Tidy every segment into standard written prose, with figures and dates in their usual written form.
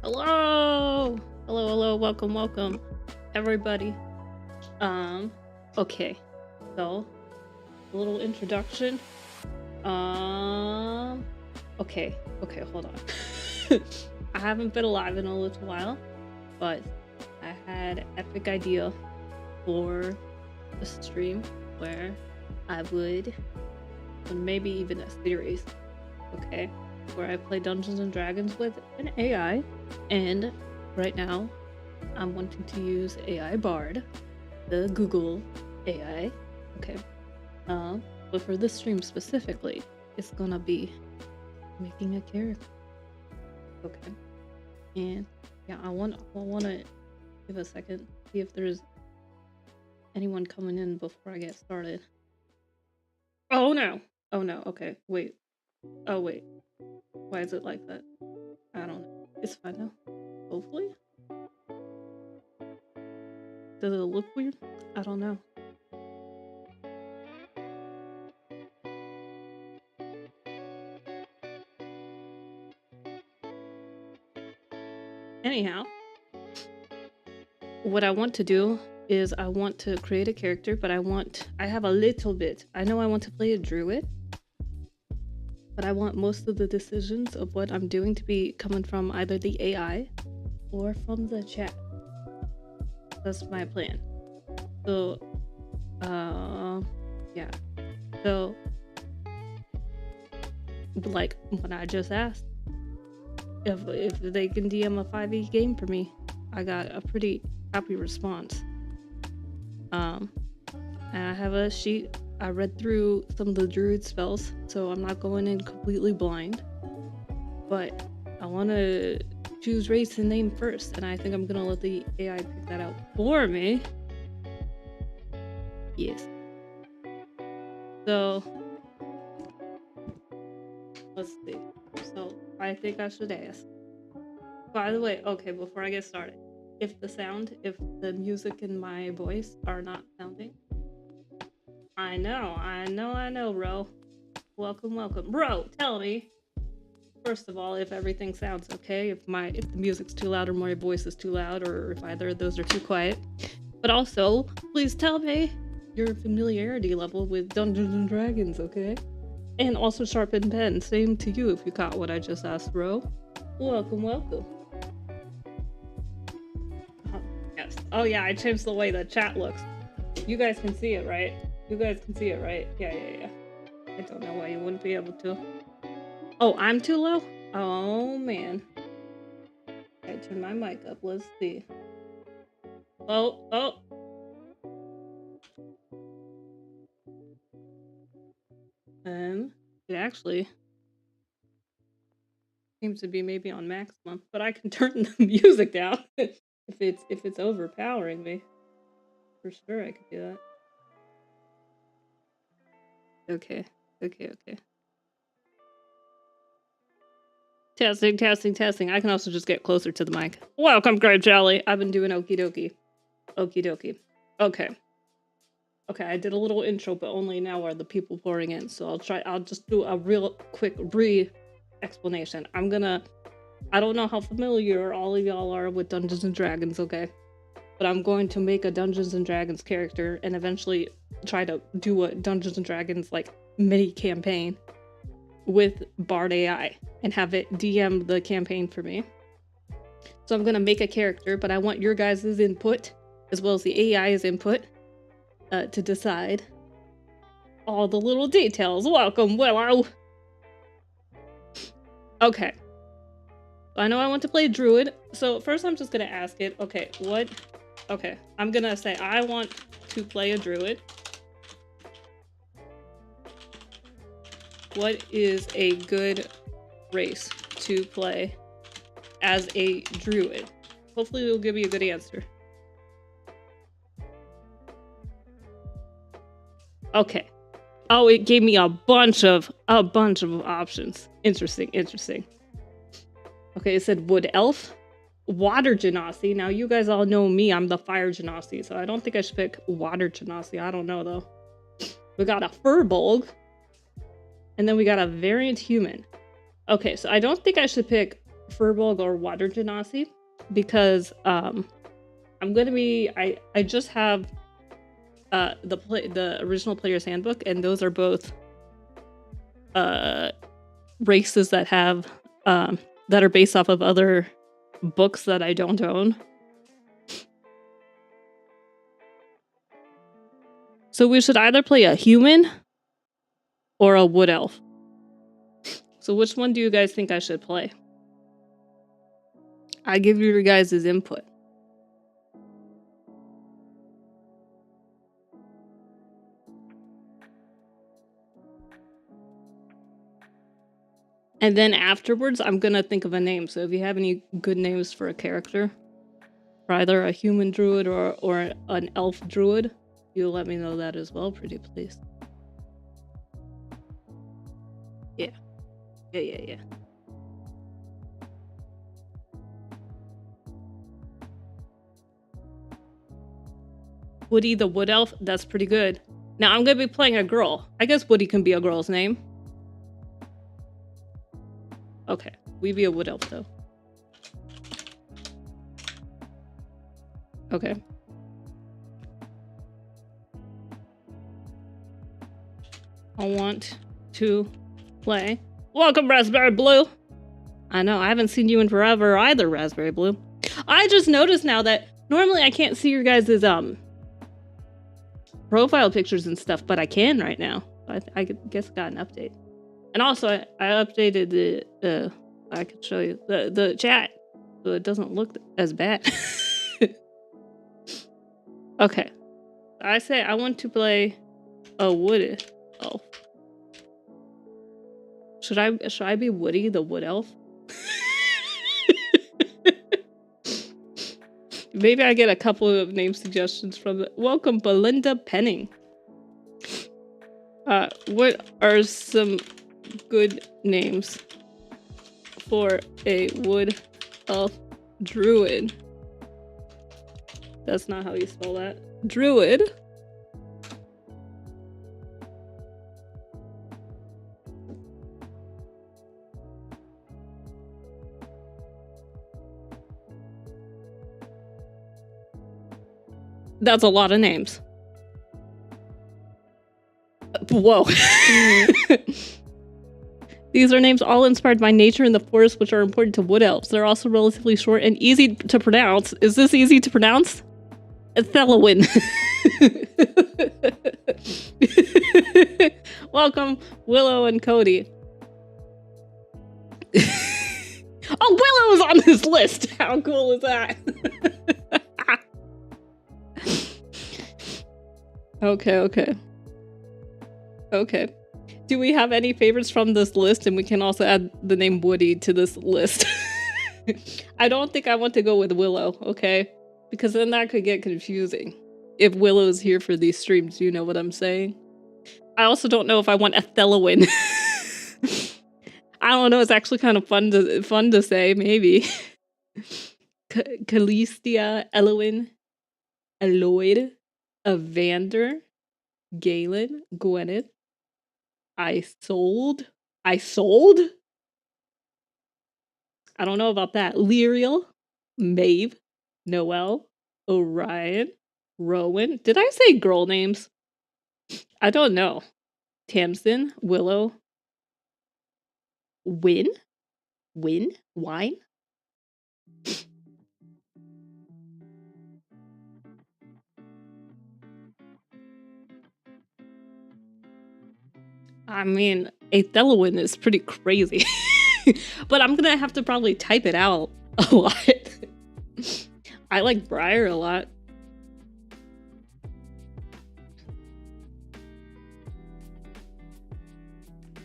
Hello! Hello, welcome, everybody. Okay, so, a little introduction. Okay, hold on. I haven't been alive in a little while, but I had an epic idea for a stream where I would, or maybe even a series, okay, where I play Dungeons and Dragons with an AI, and right now I'm wanting to use AI Bard, the Google AI, okay. But for this stream specifically, it's gonna be making a character, okay. And yeah, I wanna give a second, see if there's anyone coming in before I get started. Oh no, okay, wait. Oh wait, why is it like that? I don't know. It's fine now. Hopefully. Does it look weird? I don't know. Anyhow, what I want to do is I want to create a character, but I have a little bit. I know I want to play a druid, but I want most of the decisions of what I'm doing to be coming from either the AI or from the chat. That's my plan. So, yeah. So, like when I just asked if they can DM a 5e game for me, I got a pretty happy response. And I have a sheet. I read through some of the druid spells, so I'm not going in completely blind. But I want to choose race and name first, and I think I'm gonna let the AI pick that out for me. Yes. So let's see. So I think I should ask. By the way, okay, before I get started, if the music and my voice are not sounding, I know, bro. Welcome. Bro, tell me, first of all, if everything sounds okay, if the music's too loud or my voice is too loud, or if either of those are too quiet. But also, please tell me your familiarity level with Dungeons and Dragons, okay? And also sharpen pen. Same to you if you caught what I just asked, bro. Welcome. Yes. Oh yeah, I changed the way the chat looks. You guys can see it, right? Yeah. I don't know why you wouldn't be able to. Oh, I'm too low? Oh man. I turn my mic up. Let's see. Oh. It actually seems to be maybe on maximum, but I can turn the music down if it's overpowering me. For sure I could do that. Okay. Testing. I can also just get closer to the mic. Welcome, Grape Jelly. I've been doing okie dokie. Okay, I did a little intro, but only now are the people pouring in. So I'll just do a real quick brief explanation. I don't know how familiar all of y'all are with Dungeons and Dragons, okay? But I'm going to make a Dungeons and Dragons character and eventually try to do a Dungeons and Dragons like mini campaign with Bard AI and have it DM the campaign for me. So I'm gonna make a character, but I want your guys' input as well as the AI's input to decide all the little details. Welcome, Willow. Okay. I know I want to play druid, so first I'm just gonna ask it. Okay, I'm gonna say I want to play a druid. What is a good race to play as a druid? Hopefully it'll give me a good answer. Okay. Oh, it gave me a bunch of options. Interesting. Okay, it said wood elf, water genasi. Now you guys all know me, I'm the fire genasi, so I don't think I should pick water genasi. I don't know though. We got a furbolg, and then we got a variant human. Okay, so I don't think I should pick Furbolg or Water Genasi, because I'm gonna be I just have the original player's handbook, and those are both races that have that are based off of other books that I don't own. So we should either play a human or a wood elf. So which one do you guys think I should play? I give you your guys' input. And then afterwards, I'm gonna think of a name. So if you have any good names for a character, for either a human druid or an elf druid, you let me know that as well, pretty please. Yeah. Yeah. Woody the Wood Elf, that's pretty good. Now I'm gonna be playing a girl. I guess Woody can be a girl's name. Okay, we be a Wood Elf though. Okay. I want to play. Welcome, Raspberry Blue. I know, I haven't seen you in forever either, Raspberry Blue. I just noticed now that normally I can't see your guys' profile pictures and stuff, but I can right now. I guess I got an update. And also, I updated the I could show you the chat, so it doesn't look as bad. Okay, I say I want to play a Wood Elf. Should I be Woody the Wood Elf? Maybe I get a couple of name suggestions from it. Welcome, Belinda Penning. What are some good names for a Wood Elf Druid? That's not how you spell that. Druid. That's a lot of names. Whoa. These are names all inspired by nature and the forest, which are important to wood elves. They're also relatively short and easy to pronounce. Is this easy to pronounce? Thelowin. Welcome, Willow and Cody. Oh, Willow's on this list. How cool is that? Okay. Do we have any favorites from this list? And we can also add the name Woody to this list. I don't think I want to go with Willow, okay? Because then that could get confusing. If Willow's here for these streams, you know what I'm saying? I also don't know if I want a Thelowin. I don't know, it's actually kind of fun to say, maybe. Calistia, Elowin, Aloyd, Evander, Galen, Gwyneth, I sold? I don't know about that. Lyriel, Maeve, Noel, Orion, Rowan. Did I say girl names? I don't know. Tamsin, Willow, Wine? I mean, a Thelowin is pretty crazy. But I'm gonna have to probably type it out a lot. I like Briar a lot.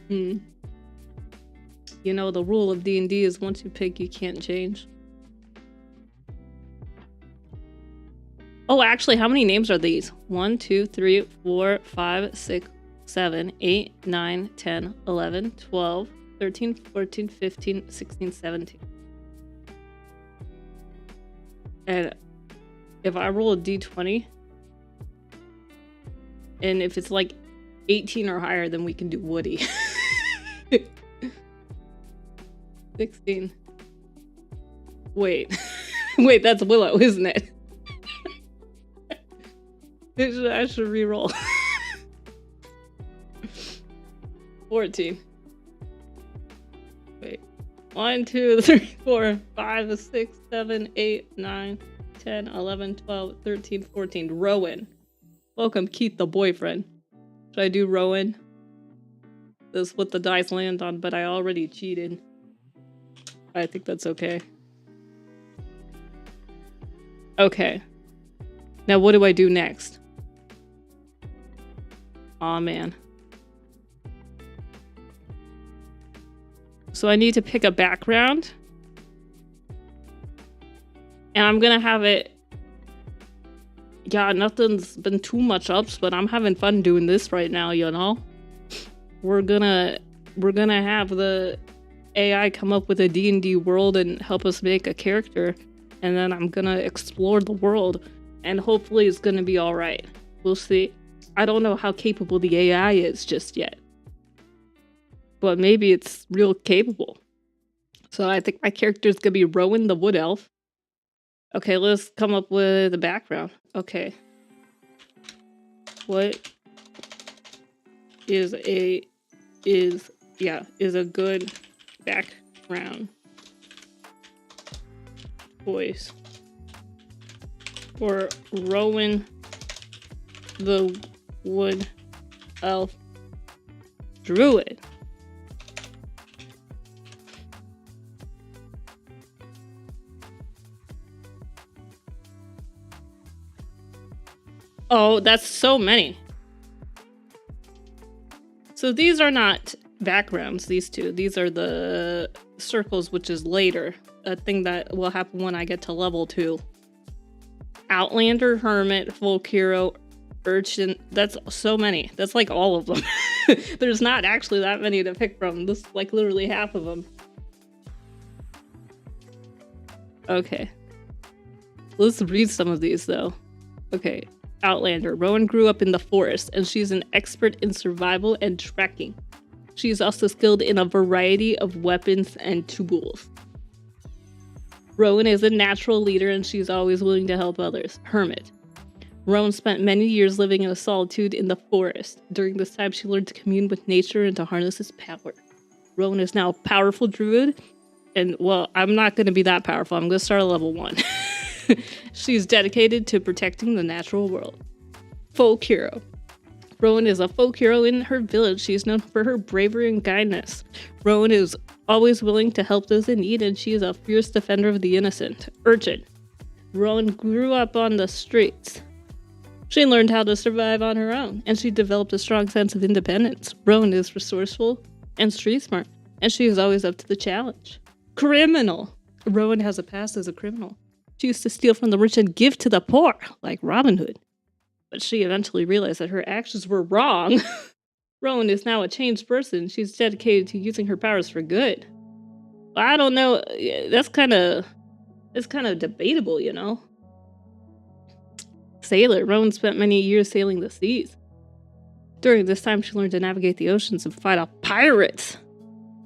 You know, the rule of D&D is once you pick, you can't change. Oh, actually, how many names are these? 1, 2, 3, 4, 5, 6, 7, 8, 9, 10, 11, 12, 13, 14, 15, 16, 17. And if I roll a d20, and if it's like 18 or higher, then we can do Woody. 16. Wait. Wait, that's Willow, isn't it? I should re-roll. 14. Wait. 1, 2, 3, 4, 5, 6, 7, 8, 9, 10, 11, 12, 13, 14. Rowan. Welcome, Keith, the boyfriend. Should I do Rowan? This is what the dice land on, but I already cheated. I think that's okay. Okay. Now what do I do next? Aw, man. So I need to pick a background. And I'm gonna have it... Yeah, nothing's been too much ups, but I'm having fun doing this right now, you know? We're gonna have the AI come up with a D&D world and help us make a character. And then I'm gonna explore the world. And hopefully it's gonna be alright. We'll see. I don't know how capable the AI is just yet. But maybe it's real capable. So I think my character is gonna be Rowan the Wood Elf. Okay, let's come up with a background. Okay. What is a good background voice for Rowan the Wood Elf Druid? Oh, that's so many. So these are not backgrounds, these two. These are the circles, which is later. A thing that will happen when I get to level 2. Outlander, Hermit, Folk Hero, Urchin. That's so many. That's like all of them. There's not actually that many to pick from. This is like literally half of them. Okay. Let's read some of these though. Okay. Outlander. Rowan grew up in the forest, and she's an expert in survival and trekking. She's also skilled in a variety of weapons and tools. Rowan is a natural leader, and she's always willing to help others. Hermit. Rowan spent many years living in a solitude in the forest. During this time, she learned to commune with nature and to harness its power. Rowan is now a powerful druid, and, well, I'm not going to be that powerful. I'm going to start at level 1. She's dedicated to protecting the natural world. Folk hero. Rowan is a folk hero in her village. She is known for her bravery and kindness. Rowan is always willing to help those in need, and she is a fierce defender of the innocent. Urchin. Rowan grew up on the streets. She learned how to survive on her own, and she developed a strong sense of independence. Rowan is resourceful and street smart, and she is always up to the challenge. Criminal. Rowan has a past as a criminal. She used to steal from the rich and give to the poor, like Robin Hood. But she eventually realized that her actions were wrong. Rowan is now a changed person. She's dedicated to using her powers for good. I don't know. That's kind of debatable, you know? Sailor. Rowan spent many years sailing the seas. During this time, she learned to navigate the oceans and fight off pirates.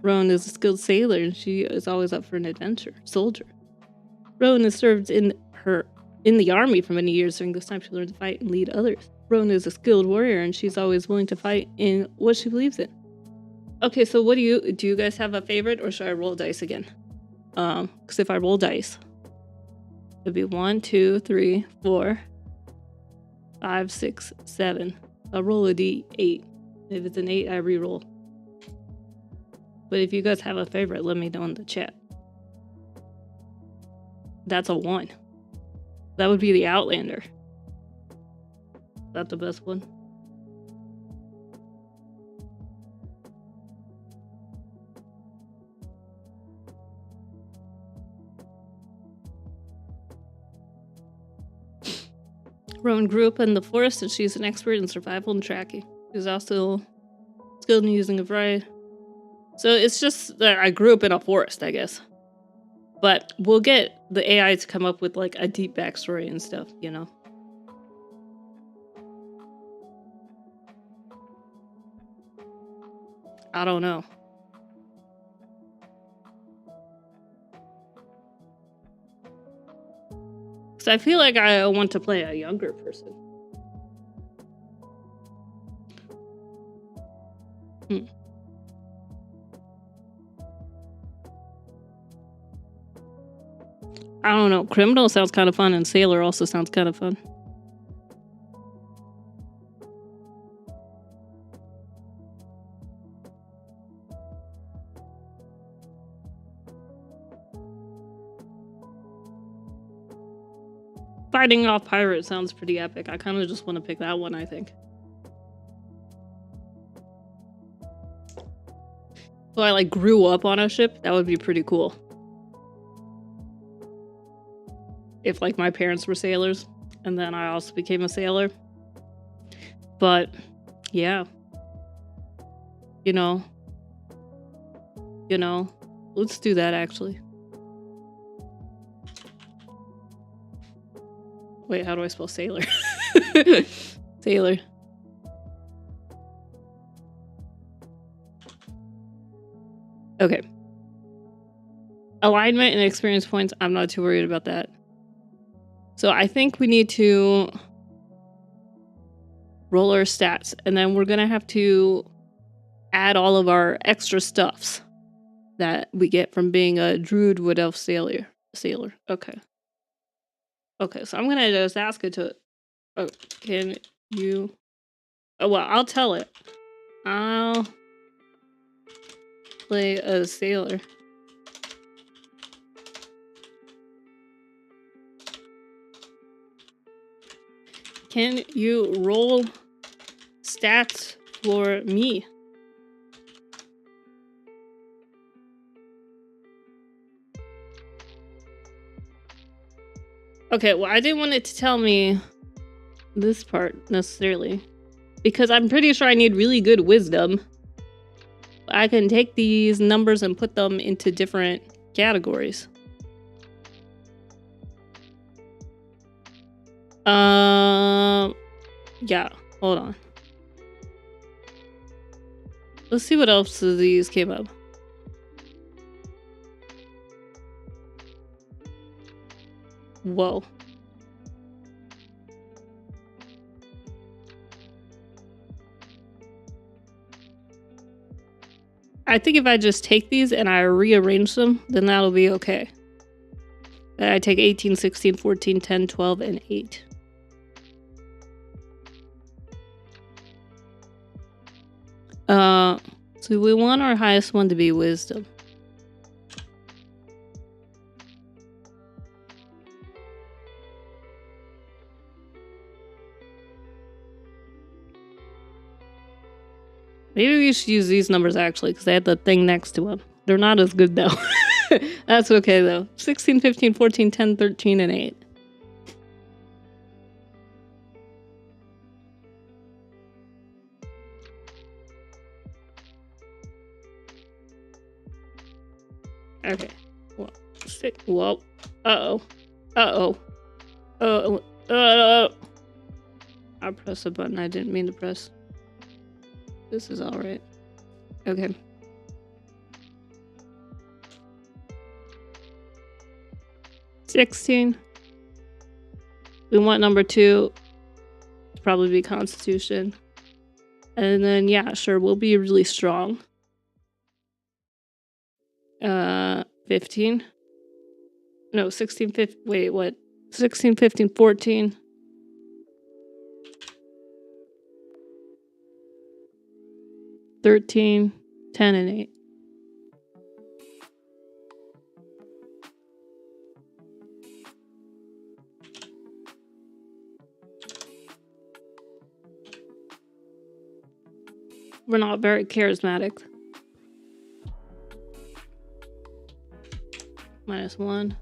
Rowan is a skilled sailor, and she is always up for an adventure. Soldier. Rowan has served in the army for many years. During this time, she learned to fight and lead others. Rowan is a skilled warrior, and she's always willing to fight in what she believes in. Okay, so what do you guys have a favorite, or should I roll dice again? Because if I roll dice, it'd be 1, 2, 3, 4, 5, 6, 7. I'll roll a d8. If it's an 8, I re-roll. But if you guys have a favorite, let me know in the chat. That's a 1. That would be the Outlander. Is that the best one? Rowan grew up in the forest, and she's an expert in survival and tracking. She's also skilled in using a variety. So it's just that I grew up in a forest, I guess. But we'll get the AI to come up with like a deep backstory and stuff, you know? I don't know. Because I feel like I want to play a younger person. I don't know. Criminal sounds kind of fun, and Sailor also sounds kind of fun. Fighting off pirates sounds pretty epic. I kind of just want to pick that one, I think. So I like grew up on a ship. That would be pretty cool. If like my parents were sailors and then I also became a sailor. But yeah. You know, let's do that actually. Wait, how do I spell sailor? Sailor. Okay. Alignment and experience points, I'm not too worried about that. So I think we need to roll our stats, and then we're gonna have to add all of our extra stuffs that we get from being a druid wood elf sailor. Okay. Okay, so I'm gonna just ask it to. Oh, can you? Oh well, I'll tell it. I'll play a sailor. Can you roll stats for me? Okay, well, I didn't want it to tell me this part necessarily, because I'm pretty sure I need really good wisdom. I can take these numbers and put them into different categories. Yeah, hold on. Let's see what else of these came up. Whoa. I think if I just take these and I rearrange them, then that'll be okay. I take 18, 16, 14, 10, 12, and 8. So we want our highest one to be wisdom. Maybe we should use these numbers actually, because they had the thing next to them. They're not as good though. That's okay though. 16, 15, 14, 10, 13, and 8. Okay. Well, whoa. Uh-oh. Uh-oh. I pressed a button I didn't mean to press. This is alright. Okay. $16. We want number 2 to probably be Constitution. And then, yeah, sure, we'll be really strong. 15. No, 16, 15. Wait, what? 16, 15, 14. 13, 10, and 8. We're not very charismatic. -1.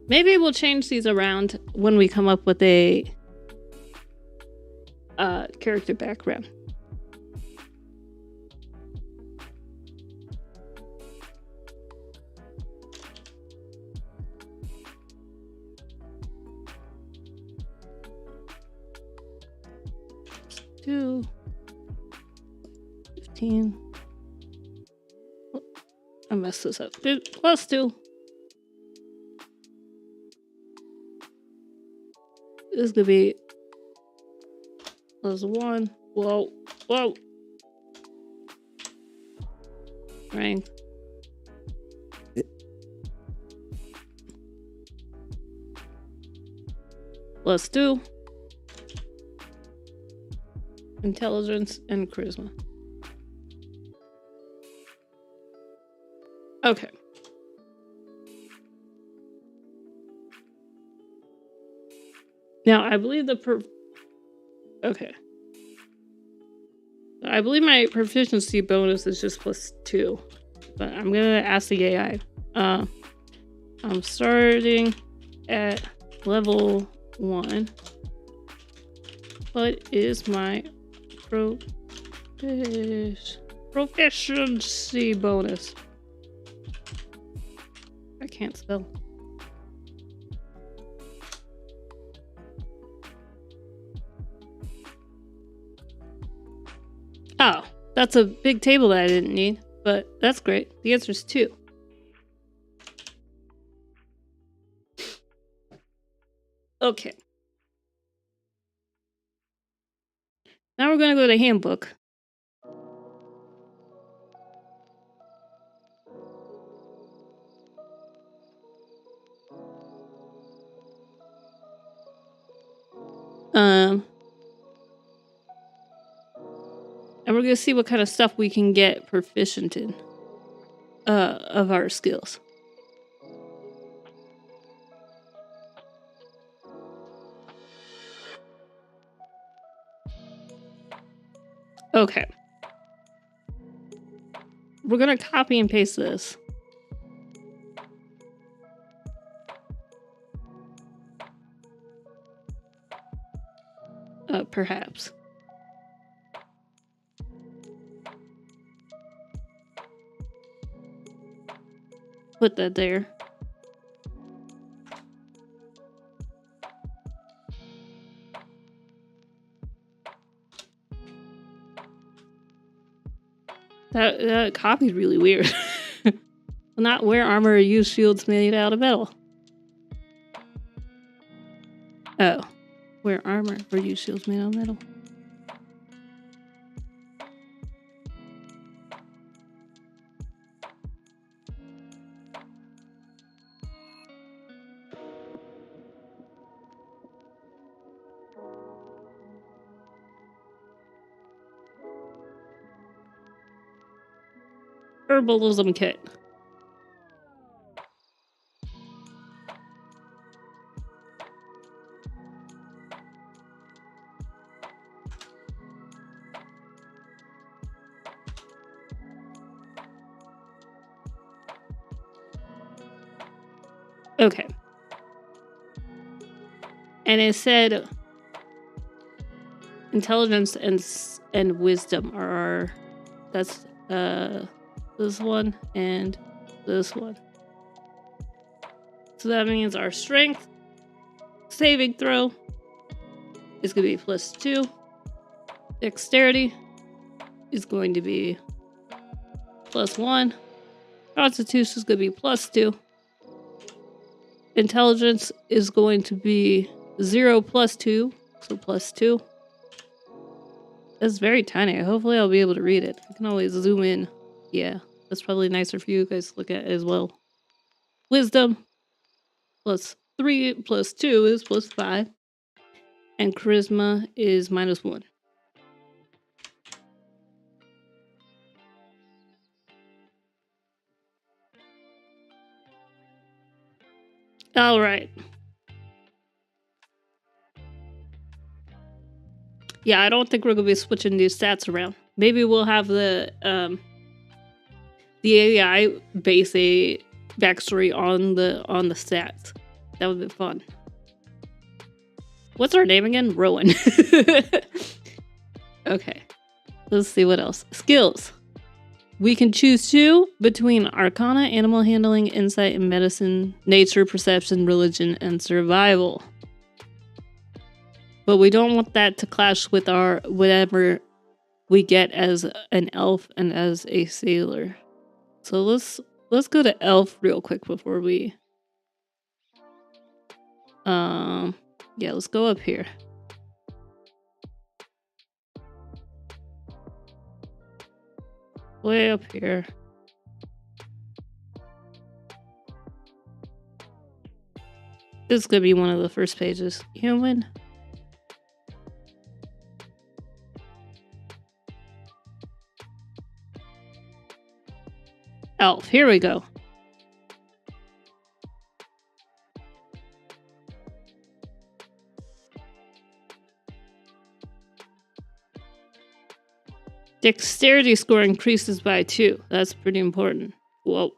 Maybe we'll change these around when we come up with a character background. +2. 15. I messed this up. +2. This could be +1. Whoa. Whoa. Strength. +2. Intelligence and charisma. Okay. Now, I believe okay. I believe my proficiency bonus is just +2. But I'm gonna ask the AI. I'm starting at level 1. What is my proficiency bonus? I can't spell. Oh, that's a big table that I didn't need, but that's great. The answer is 2. Okay. Now we're gonna go to the handbook. And we're gonna see what kind of stuff we can get proficient in. Of our skills. Okay. We're gonna copy and paste this. Perhaps. Put that there. That copy's really weird. Not wear armor or use shields made out of metal. Oh. Wear armor or use shields made out of metal. Herbalism kit. Okay. And it said intelligence and wisdom are that's this one and this one. So that means our strength saving throw is going to be +2. Dexterity is going to be +1. Constitution is going to be +2. Intelligence is going to be 0 +2, so +2. That's very tiny. Hopefully I'll be able to read it. I can always zoom in. Yeah, that's probably nicer for you guys to look at as well. Wisdom +3 +2 is +5. And charisma is -1. All right. Yeah, I don't think we're gonna be switching these stats around. Maybe we'll have the AI base a backstory on the stats. That would be fun. What's our name again? Rowan. Okay. Let's see what else. Skills. We can choose 2 between Arcana, Animal Handling, Insight and Medicine, Nature, Perception, Religion, and Survival. But we don't want that to clash with our whatever we get as an elf and as a sailor. So let's go to elf real quick before we Yeah, let's go up here. Way up here. This is gonna be one of the first pages. Human. Elf. Here we go. Dexterity score increases by 2. That's pretty important. Whoa.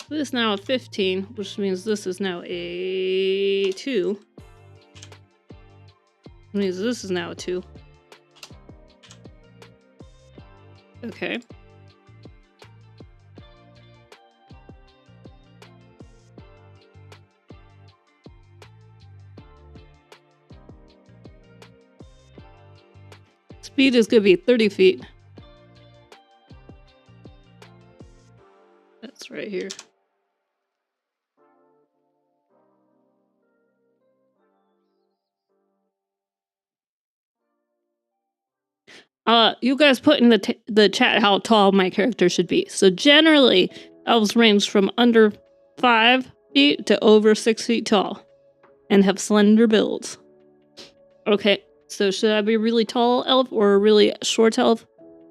This is now a 15, which means this is now a 2. Which means this is now a 2. Okay. Speed is gonna be 30 feet. That's right here. You guys put in the chat how tall my character should be. So generally, elves range from under 5 feet to over 6 feet tall, and have slender builds. Okay, so should I be a really tall elf, or a really short elf,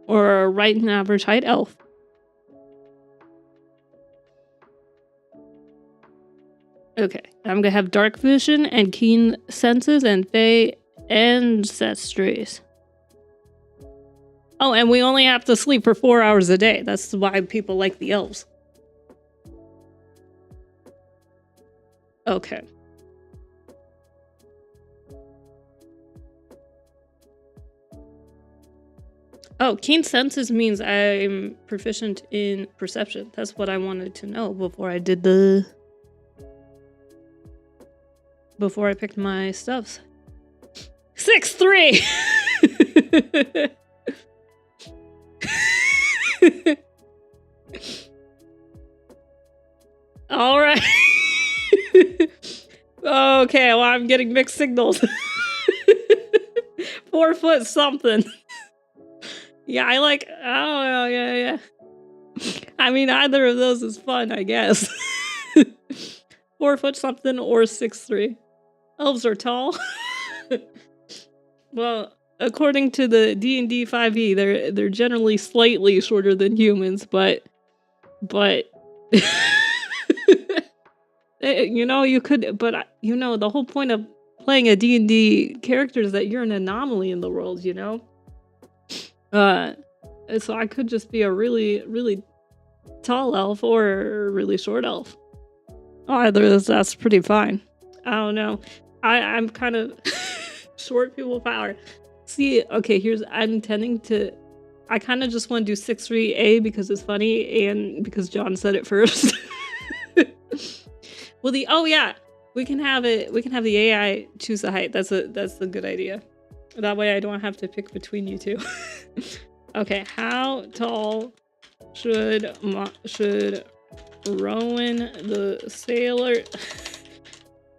or a right and average height elf? Okay, I'm gonna have dark vision and keen senses and fey ancestries. Oh, and we only have to sleep for 4 hours a day. That's why people like the elves. Okay. Oh, keen senses means I'm proficient in perception. That's what I wanted to know before I did the... Before I picked my stuffs. 6'3". All right. Okay, well, I'm getting mixed signals. 4 foot something. Yeah, I like... Oh, yeah. I mean, either of those is fun, I guess. 4 foot something or 6'3". Elves are tall. Well, according to the D&D 5e, they're generally slightly shorter than humans, but you know, you could, but you know, the whole point of playing a D&D character is that you're an anomaly in the world, you know? So I could just be a really tall elf or a really short elf. Either of those, that's pretty fine. I don't know. I'm kind of short people power. See, okay, I'm tending to... I kind of just want to do 6'3" because it's funny and because John said it first. Well, oh yeah, we can have the AI choose the height. That's a good idea. That way I don't have to pick between you two. Okay, how tall should Rowan the Sailor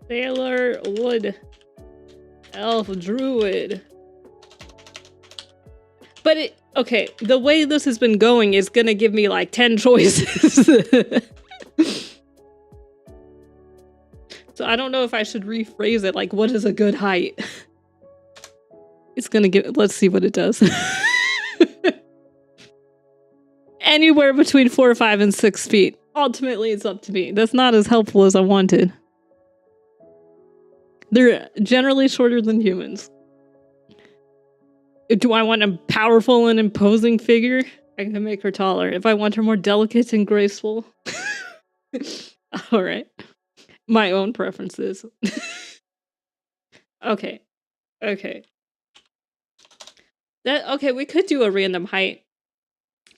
Wood Elf Druid? But okay, the way this has been going is gonna give me like 10 choices. So I don't know if I should rephrase it, like what is a good height? It's gonna give... Let's see what it does. Anywhere between 4, 5, and 6 feet. Ultimately, it's up to me. That's not as helpful as I wanted. They're generally shorter than humans. Do I want a powerful and imposing figure? I can make her taller. If I want her more delicate and graceful. Alright. My own preferences. Okay. Okay, we could do a random height.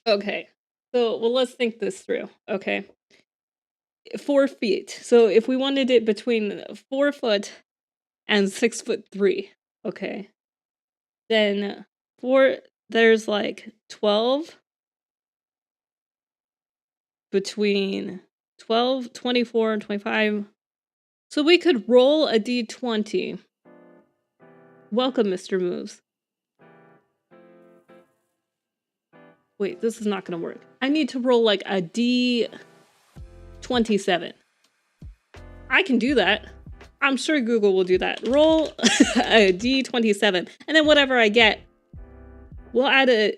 Okay. So, well, let's think this through. Okay. 4 feet. So if we wanted it between 4 foot and 6'3", okay, then there's like 12 between 12, 24, and 25. So we could roll a d20. Welcome, Mr. Moves. Wait, this is not gonna work. I need to roll like a d27. I can do that. I'm sure Google will do that. Roll a d27. And then whatever I get, we'll add a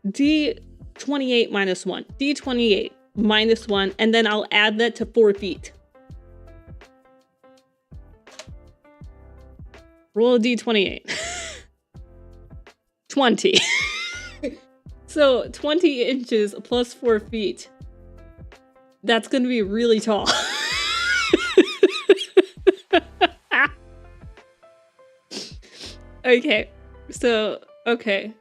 d28 minus 1. d28 minus 1. And then I'll add that to 4 feet. Roll a d28. 20. So 20 inches plus 4 feet. That's going to be really tall. Okay. So, okay.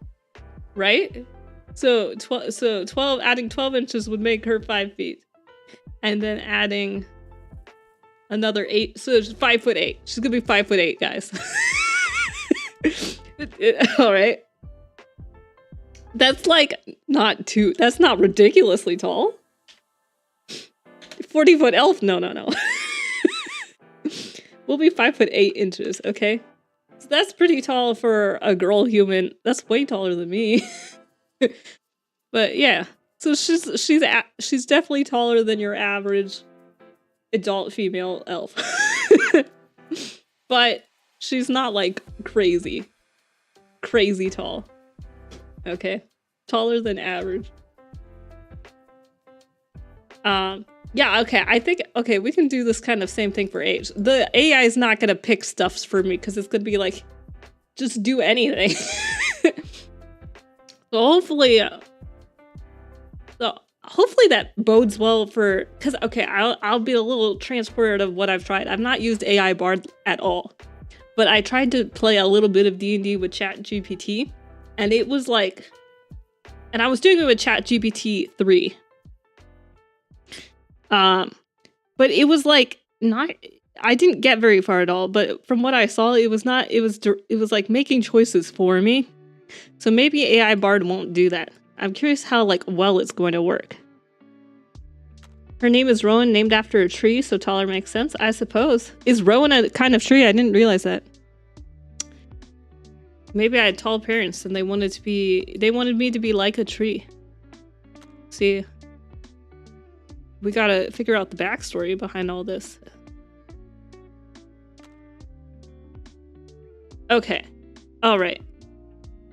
Right? So 12, adding 12 inches would make her 5 feet. And then adding another 8. So it's 5'8". She's going to be 5'8", guys. All right. That's like that's not ridiculously tall. 40-foot elf. No. We'll be 5'8", okay? So that's pretty tall for a girl human. That's way taller than me. But yeah. So she's definitely taller than your average adult female elf. But she's not like crazy tall. Okay. Taller than average. Yeah, okay. I think, okay, we can do this kind of same thing for age. The AI is not going to pick stuffs for me because it's going to be like, just do anything. So hopefully that bodes well for, because, okay, I'll be a little transported of what I've tried. I've not used AI Bard at all, but I tried to play a little bit of D&D with ChatGPT, and it was like, and I was doing it with ChatGPT 3. But it was like I didn't get very far at all, but from what I saw, it was like making choices for me. So maybe AI Bard won't do that. I'm curious how like well it's going to work. Her name is Rowan, named after a tree, so taller makes sense, I suppose. Is Rowan a kind of tree? I didn't realize that. Maybe I had tall parents and they wanted me to be like a tree. See, we gotta figure out the backstory behind all this. Okay. All right.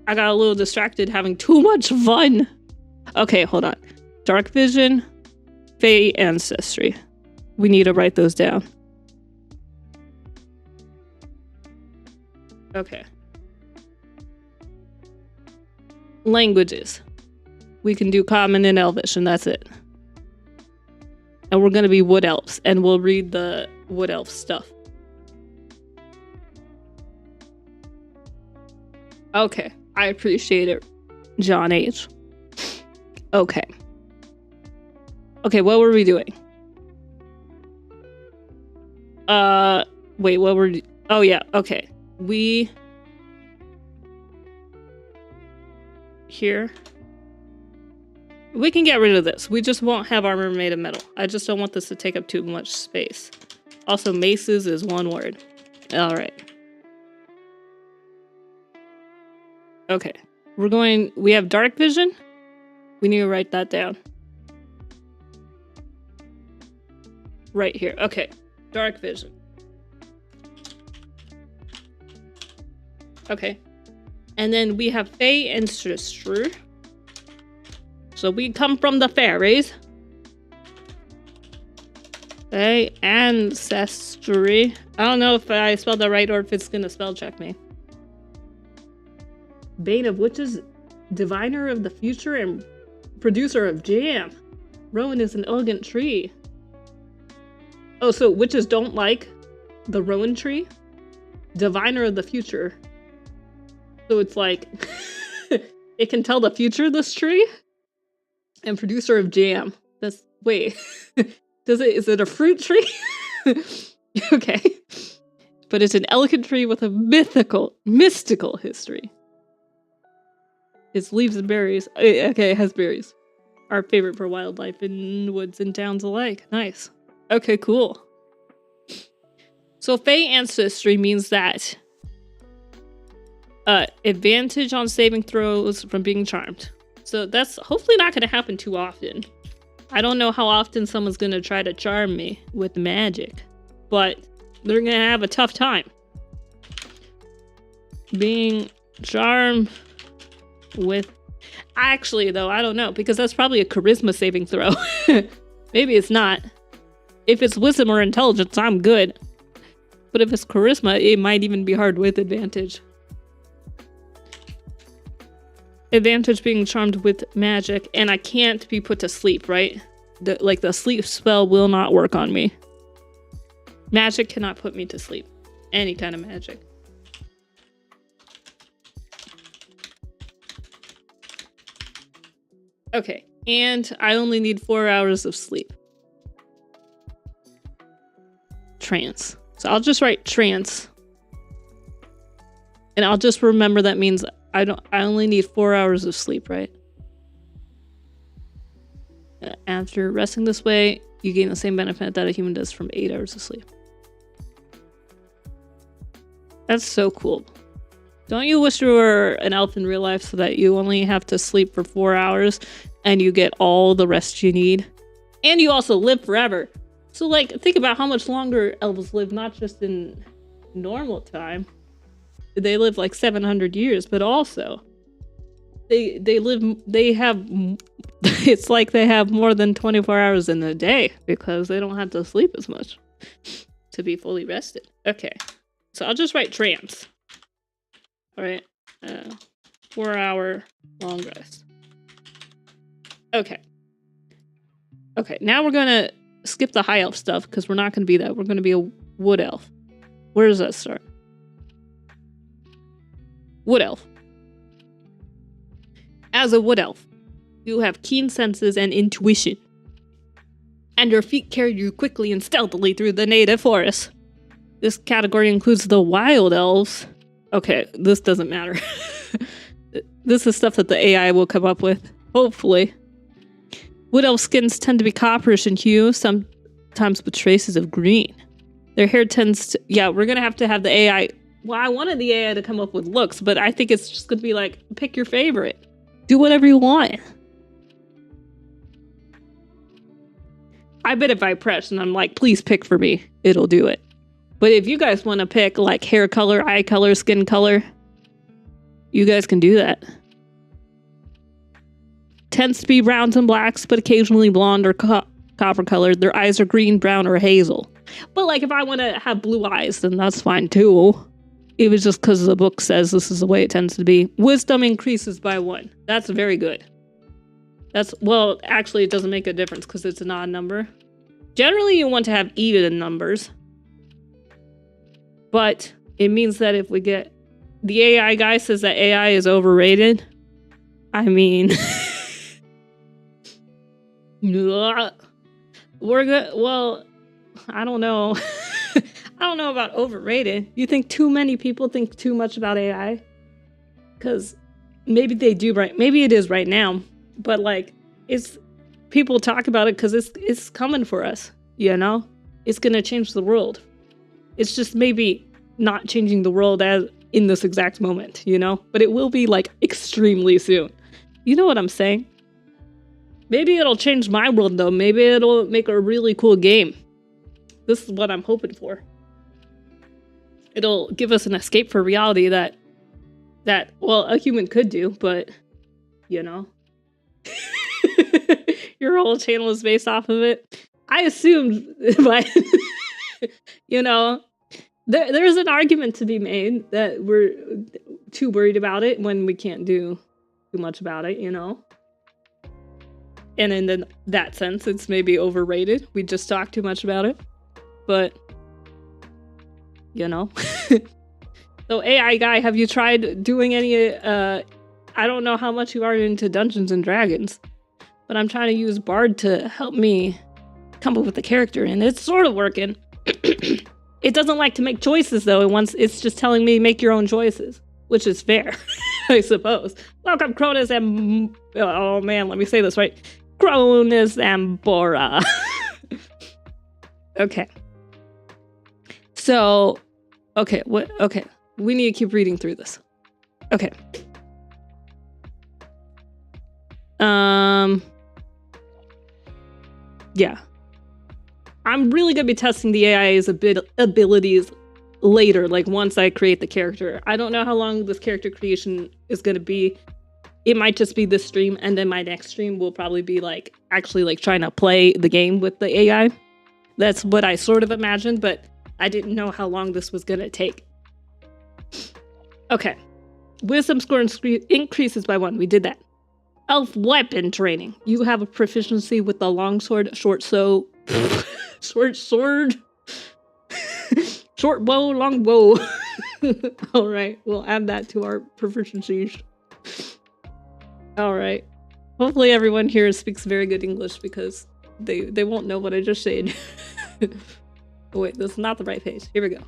I got a little distracted having too much fun. Okay, hold on. Dark vision, Fae ancestry. We need to write those down. Okay. Languages. We can do Common and Elvish, and that's it. And we're gonna be Wood Elves, and we'll read the Wood Elf stuff. Okay, I appreciate it, John H. Okay. Okay, what were we doing? Wait, what were... Oh, yeah, okay. Here. We can get rid of this. We just won't have armor made of metal. I just don't want this to take up too much space. Also, maces is one word. Alright. Okay. We have dark vision. We need to write that down. Right here. Okay. Dark vision. Okay. And then we have Fae ancestry. So we come from the fairies. Fae ancestry. I don't know if I spelled that right or if it's gonna spell check me. Bane of witches, diviner of the future, and producer of jam. Rowan is an elegant tree. Oh, so witches don't like the Rowan tree? Diviner of the future. So it's like, it can tell the future, this tree? And producer of jam. Wait. Is it a fruit tree? Okay. But it's an elegant tree with a mystical history. Its leaves and berries. Okay, it has berries. our favorite for wildlife in woods and towns alike. Nice. Okay, cool. So Fey ancestry means that advantage on saving throws from being charmed. So that's hopefully not going to happen too often. I don't know how often someone's going to try to charm me with magic, but they're going to have a tough time. Being charmed with... Actually, though, I don't know, because that's probably a charisma saving throw. Maybe it's not. If it's wisdom or intelligence, I'm good. But if it's charisma, it might even be hard with advantage. Advantage being charmed with magic, and I can't be put to sleep, right? The sleep spell will not work on me. Magic cannot put me to sleep. Any kind of magic. Okay, and I only need 4 hours of sleep. Trance. So I'll just write trance. And I'll just remember that means I only need 4 hours of sleep, right? After resting this way, you gain the same benefit that a human does from 8 hours of sleep. That's so cool. Don't you wish you were an elf in real life so that you only have to sleep for 4 hours and you get all the rest you need? And you also live forever. So, like, think about how much longer elves live, not just in normal time. They live like 700 years, but also they have it's like they have more than 24 hours in a day because they don't have to sleep as much to be fully rested. Okay, so I'll just write trance. All right, 4 hour long rest. Okay, now we're gonna skip the high elf stuff because we're not gonna be that. We're gonna be a wood elf. Where does that start? Wood elf. As a wood elf, you have keen senses and intuition, and your feet carry you quickly and stealthily through the native forest. This category includes the wild elves. Okay, this doesn't matter. This is stuff that the AI will come up with, hopefully. Wood elf skins tend to be copperish in hue, sometimes with traces of green. Their hair tends to... Yeah, we're gonna have to have the AI... Well, I wanted the AI to come up with looks, but I think it's just gonna be like, pick your favorite. Do whatever you want. I bet if I press and I'm like, please pick for me, it'll do it. But if you guys want to pick like hair color, eye color, skin color, you guys can do that. Tends to be browns and blacks, but occasionally blonde or copper colored. Their eyes are green, brown, or hazel. But like if I want to have blue eyes, then that's fine too. It was just because the book says this is the way it tends to be. Wisdom increases by 1. That's very good. Well, actually, it doesn't make a difference because it's an odd number. Generally, you want to have even numbers. But it means that if we get... The AI guy says that AI is overrated. I mean... We're good. Well, I don't know. I don't know about overrated. You think too many people think too much about AI? Because maybe they do, right? Maybe it is right now. But like, it's people talk about it because it's coming for us, you know? It's going to change the world. It's just maybe not changing the world as in this exact moment, you know? But it will be like extremely soon. You know what I'm saying? Maybe it'll change my world though. Maybe it'll make a really cool game. This is what I'm hoping for. It'll give us an escape for reality that well, a human could do, but you know. Your whole channel is based off of it. I assumed, but you know, there's an argument to be made that we're too worried about it when we can't do too much about it, you know. And in that sense, it's maybe overrated. We just talk too much about it. But, you know. So AI guy, have you tried doing any, I don't know how much you are into Dungeons and Dragons, but I'm trying to use Bard to help me come up with a character, and it's sort of working. It doesn't like to make choices, though. It's just telling me make your own choices, which is fair, I suppose. Welcome, Cronus, and... Oh, man, let me say this right. Cronus Ambora. Okay. So, okay, okay. We need to keep reading through this. Okay. Yeah. I'm really gonna be testing the AI's abilities later, like once I create the character. I don't know how long this character creation is gonna be. It might just be this stream, and then my next stream will probably be like actually like trying to play the game with the AI. That's what I sort of imagined, but I didn't know how long this was gonna take. Okay. Wisdom score increases by 1. We did that. Elf weapon training. You have a proficiency with the longsword, short sword, short bow, long bow. All right, we'll add that to our proficiencies. All right. Hopefully everyone here speaks very good English because they won't know what I just said. Oh, wait, this is not the right page. Here we go.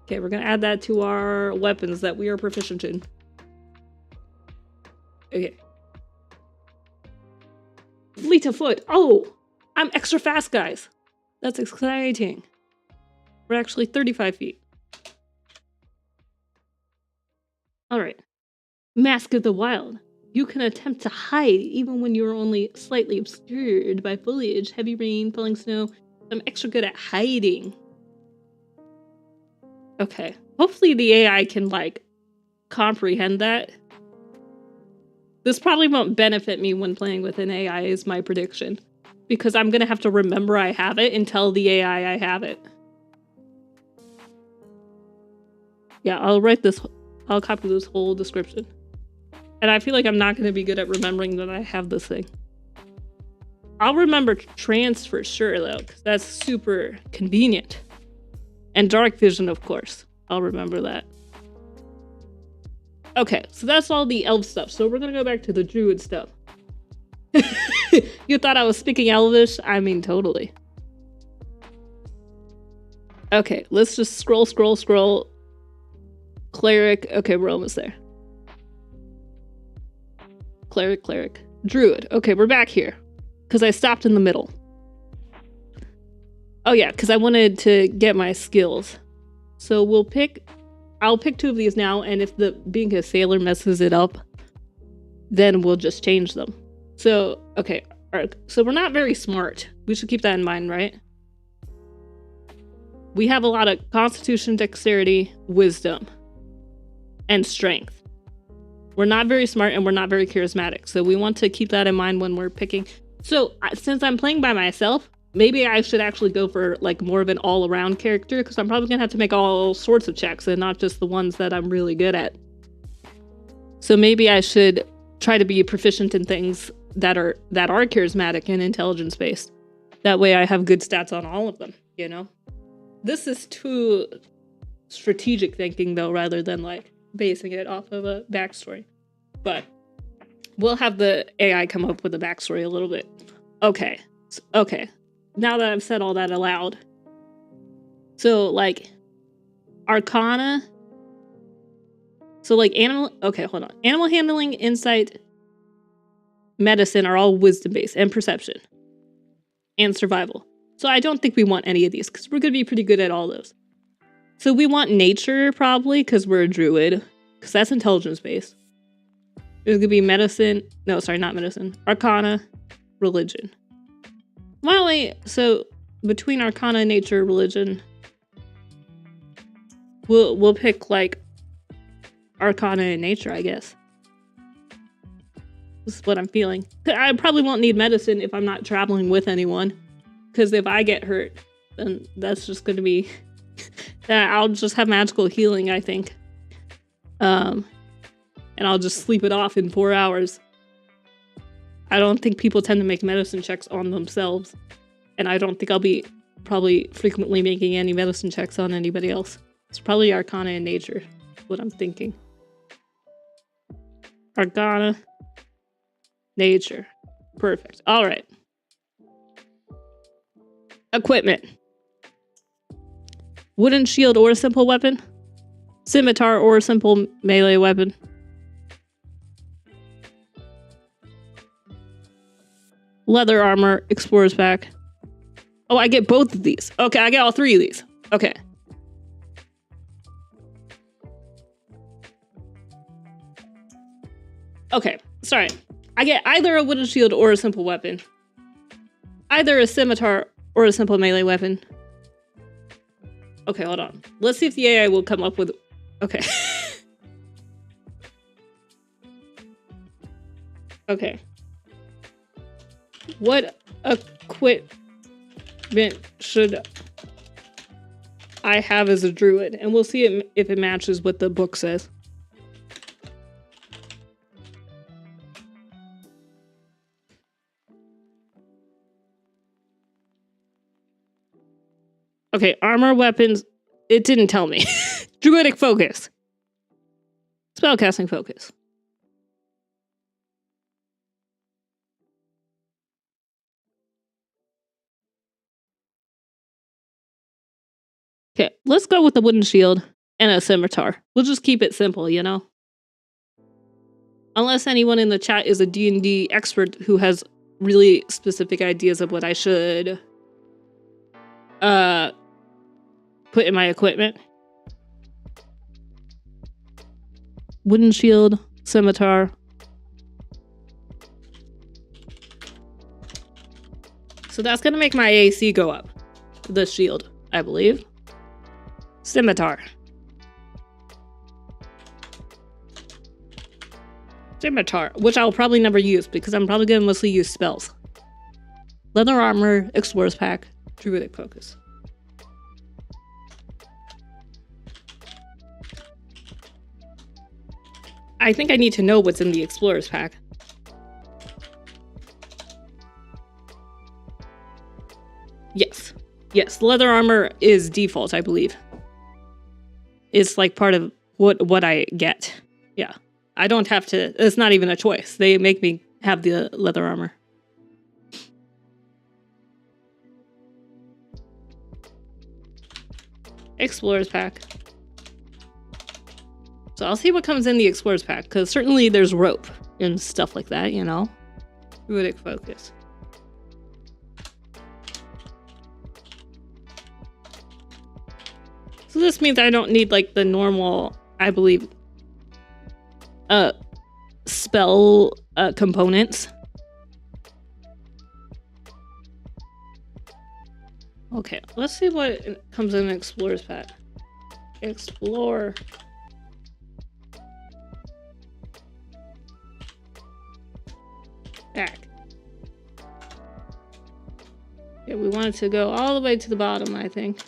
Okay, we're gonna add that to our weapons that we are proficient in. Okay. Fleet of foot. Oh, I'm extra fast, guys. That's exciting. We're actually 35 feet. All right. Mask of the Wild. You can attempt to hide even when you're only slightly obscured by foliage, heavy rain, falling snow. I'm extra good at hiding. Okay. Hopefully the AI can, like, comprehend that. This probably won't benefit me when playing with an AI is my prediction. Because I'm gonna have to remember I have it and tell the AI I have it. Yeah, I'll copy this whole description. And I feel like I'm not gonna be good at remembering that I have this thing. I'll remember trance for sure though, because that's super convenient. And dark vision, of course. I'll remember that. Okay, so that's all the elf stuff. So we're gonna go back to the druid stuff. You thought I was speaking Elvish? I mean, totally. Okay, let's just scroll. Cleric. Okay, we're almost there. Cleric. Druid. Okay, we're back here. Because I stopped in the middle. Oh yeah, because I wanted to get my skills. So I'll pick 2 of these now, and if the being a sailor messes it up, then we'll just change them. So, okay. So we're not very smart. We should keep that in mind, right? We have a lot of constitution, dexterity, wisdom, and strength. We're not very smart and we're not very charismatic. So we want to keep that in mind when we're picking. So since I'm playing by myself, maybe I should actually go for like more of an all-around character because I'm probably gonna have to make all sorts of checks and not just the ones that I'm really good at. So maybe I should try to be proficient in things that are charismatic and intelligence based. That way I have good stats on all of them, you know? This is too strategic thinking though, rather than like basing it off of a backstory. But we'll have the AI come up with a backstory a little bit. Okay. Now that I've said all that aloud. So like Arcana. So like animal handling, insight, medicine are all wisdom based, and perception and survival. So I don't think we want any of these because we're going to be pretty good at all those. So we want nature probably because we're a druid, because that's intelligence based. There's going to be medicine. No, sorry, not medicine. Arcana, religion. Well, wait. So between Arcana, nature, religion, we'll pick like Arcana and nature, I guess. This is what I'm feeling. I probably won't need medicine if I'm not traveling with anyone. Because if I get hurt, then that's just going to be... I'll just have magical healing, I think. And I'll just sleep it off in 4 hours. I don't think people tend to make medicine checks on themselves. And I don't think I'll be probably frequently making any medicine checks on anybody else. It's probably Arcana and nature, what I'm thinking. Arcana... nature. Perfect. All right. Equipment. Wooden shield or a simple weapon. Scimitar or a simple melee weapon. Leather armor, explorer's pack. Oh, I get both of these. Okay, I get all 3 of these. Okay. Okay, sorry. I get either a wooden shield or a simple weapon. Either a scimitar or a simple melee weapon. Okay, hold on. Let's see if the AI will come up with... Okay. Okay. What equipment should I have as a druid? And we'll see if it matches what the book says. Okay, armor, weapons. It didn't tell me. Druidic focus. Spellcasting focus. Okay, let's go with the wooden shield and a scimitar. We'll just keep it simple, you know? Unless anyone in the chat is a D&D expert who has really specific ideas of what I should put in my equipment. Wooden shield, scimitar. So that's gonna make my AC go up. The shield, I believe. Scimitar. Scimitar, which I'll probably never use because I'm probably gonna mostly use spells. Leather armor, explorer's pack, druidic focus. I think I need to know what's in the explorer's pack. Yes. Yes, leather armor is default, I believe. It's like part of what I get. Yeah. I don't have to, it's not even a choice. They make me have the leather armor. Explorer's pack. So I'll see what comes in the explorer's pack, because certainly there's rope and stuff like that, you know? Druidic focus. So this means I don't need like the normal, I believe, spell components. Okay, let's see what comes in an explorer's pack. Explore. Back. Yeah, we wanted to go all the way to the bottom, I think.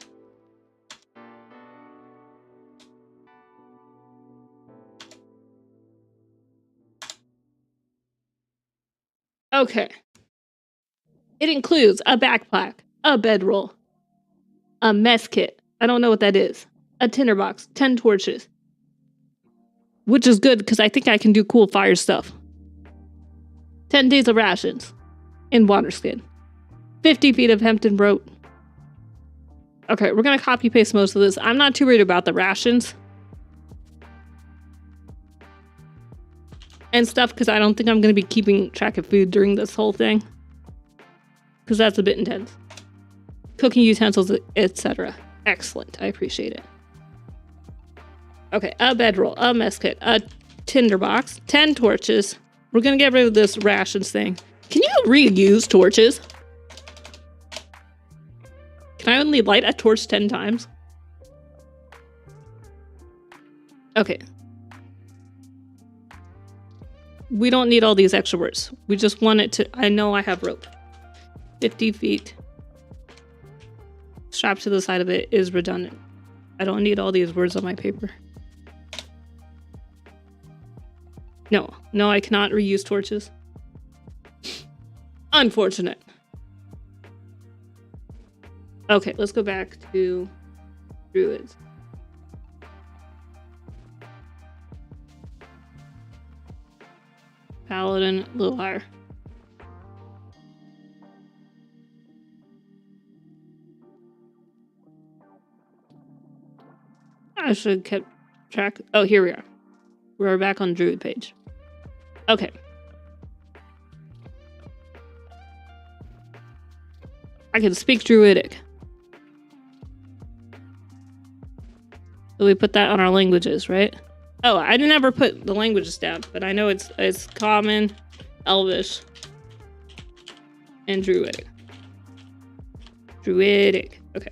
Okay. It includes a backpack, a bedroll, a mess kit. I don't know what that is. A tinderbox, 10 torches. Which is good because I think I can do cool fire stuff. 10 days of rations and water skin. 50 feet of hempen rope. Okay, we're gonna copy paste most of this. I'm not too worried about the rations and stuff because I don't think I'm gonna be keeping track of food during this whole thing. Because that's a bit intense. Cooking utensils, etc. Excellent, I appreciate it. Okay, a bedroll, a mess kit, a tinderbox, 10 torches. We're gonna get rid of this rations thing. Can you reuse torches? Can I only light a torch 10 times? Okay. We don't need all these extra words. We just want it to... I know I have rope. 50 feet. Strapped to the side of it is redundant. I don't need all these words on my paper. No. No, I cannot reuse torches. Unfortunate. Okay, let's go back to druids. Paladin, a little higher. I should have kept track. Oh, here we are. We're back on druid page. Okay. I can speak Druidic. So we put that on our languages, right? Oh, I didn't ever put the languages down, but I know it's Common, Elvish, and Druidic. Druidic. Okay.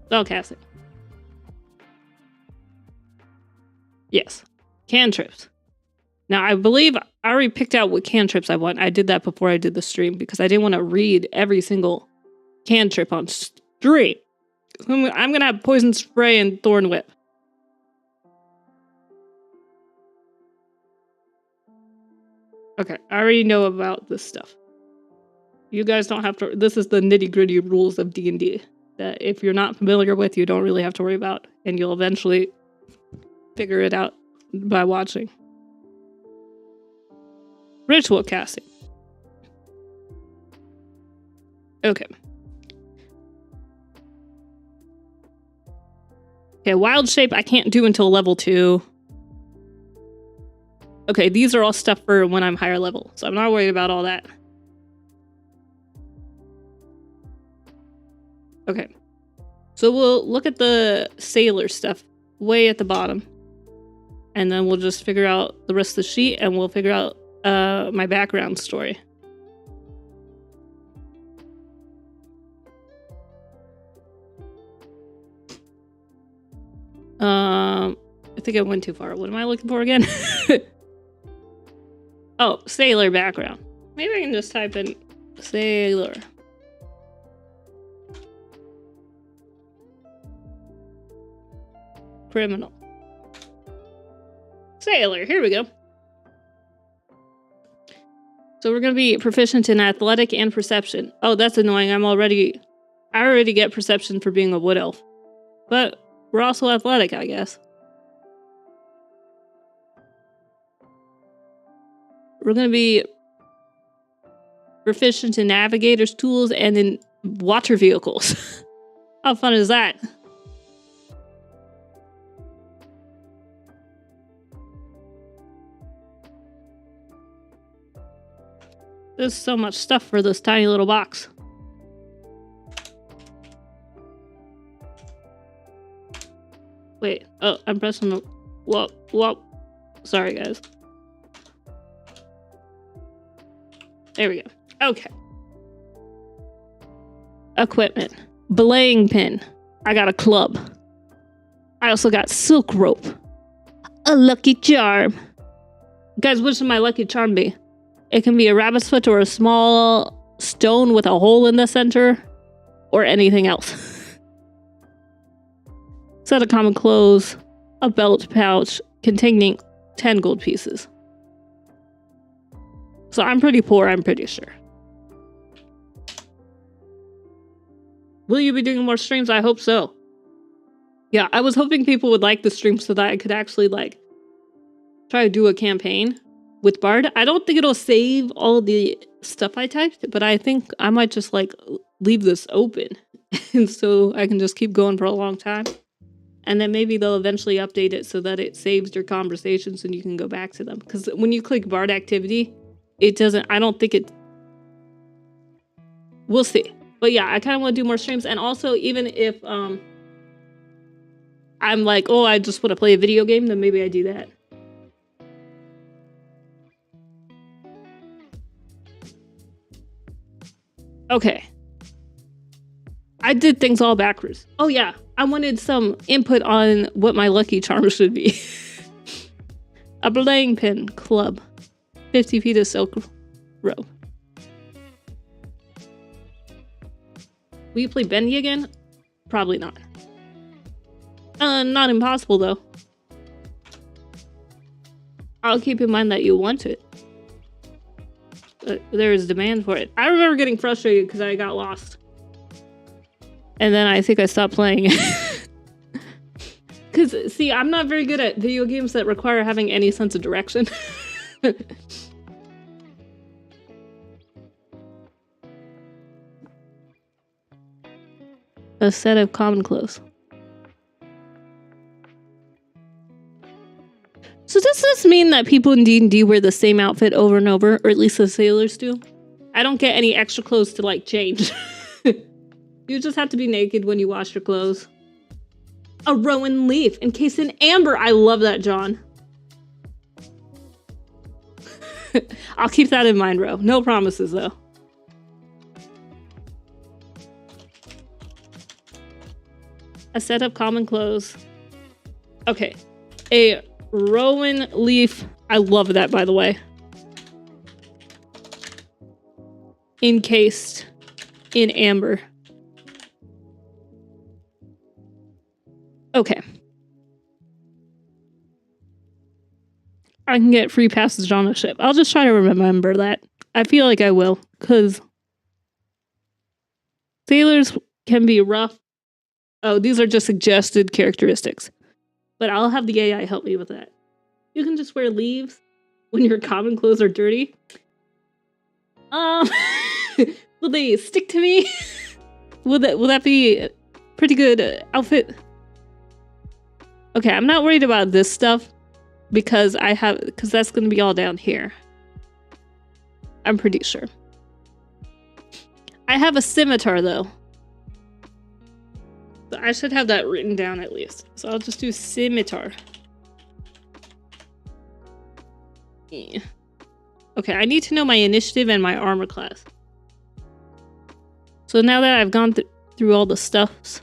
Spellcasting. Yes. Cantrips. Now, I believe I already picked out what cantrips I want. I did that before I did the stream because I didn't want to read every single cantrip on stream. I'm going to have Poison Spray and Thorn Whip. Okay, I already know about this stuff. You guys don't have to... This is the nitty-gritty rules of D&D. That if you're not familiar with, you don't really have to worry about. And you'll eventually figure it out by watching. Ritual casting. Okay. Okay, wild shape I can't do until level 2. Okay, these are all stuff for when I'm higher level, so I'm not worried about all that. Okay. So we'll look at the sailor stuff way at the bottom. And then we'll just figure out the rest of the sheet and we'll figure out my background story. I think I went too far. What am I looking for again? Oh, sailor background. Maybe I can just type in sailor. Criminal. Sailor, here we go. So we're going to be proficient in athletic and perception. Oh, that's annoying. I already get perception for being a wood elf. But we're also athletic, I guess. We're going to be proficient in navigator's tools and in water vehicles. How fun is that? There's so much stuff for this tiny little box. Wait, oh, I'm pressing the... Whoa. Sorry, guys. There we go. Okay. Equipment. Belaying pin. I got a club. I also got silk rope. A lucky charm. Guys, what should my lucky charm be? It can be a rabbit's foot or a small stone with a hole in the center. Or anything else. Set of common clothes. A belt pouch containing 10 gold pieces. So I'm pretty poor, I'm pretty sure. Will you be doing more streams? I hope so. Yeah, I was hoping people would like the stream so that I could actually, like, try to do a campaign with Bard. I don't think it'll save all the stuff I typed, but I think I might just, like, leave this open. And so I can just keep going for a long time. And then maybe they'll eventually update it so that it saves your conversations and you can go back to them. Because when you click Bard activity, it doesn't, I don't think it, we'll see. But yeah, I kind of want to do more streams. And also, even if I'm like, oh, I just want to play a video game, then maybe I do that. Okay. I did things all backwards. Oh yeah, I wanted some input on what my lucky charm should be. A belaying pin club. 50 feet of silk rope. Will you play Bendy again? Probably not. Not impossible though. I'll keep in mind that you want it. There is demand for it. I remember getting frustrated because I got lost. And then I think I stopped playing. Because, see, I'm not very good at video games that require having any sense of direction. A set of common clothes. So this this mean that people in D&D wear the same outfit over and over, or at least the sailors do? I don't get any extra clothes to, like, change. You just have to be naked when you wash your clothes. A rowan leaf, encased in amber. I love that, John. I'll keep that in mind, Ro. No promises, though. A set of common clothes. Okay. A rowan leaf. I love that, by the way. Encased in amber. Okay. I can get free passage on a ship. I'll just try to remember that. I feel like I will, because sailors can be rough. Oh, these are just suggested characteristics. But I'll have the AI help me with that. You can just wear leaves when your common clothes are dirty. Will they stick to me? Will that be a pretty good outfit? Okay, I'm not worried about this stuff because that's going to be all down here. I'm pretty sure. I have a scimitar though. So I should have that written down at least. So I'll just do scimitar. Yeah. Okay, I need to know my initiative and my armor class. So now that I've gone through all the stuffs,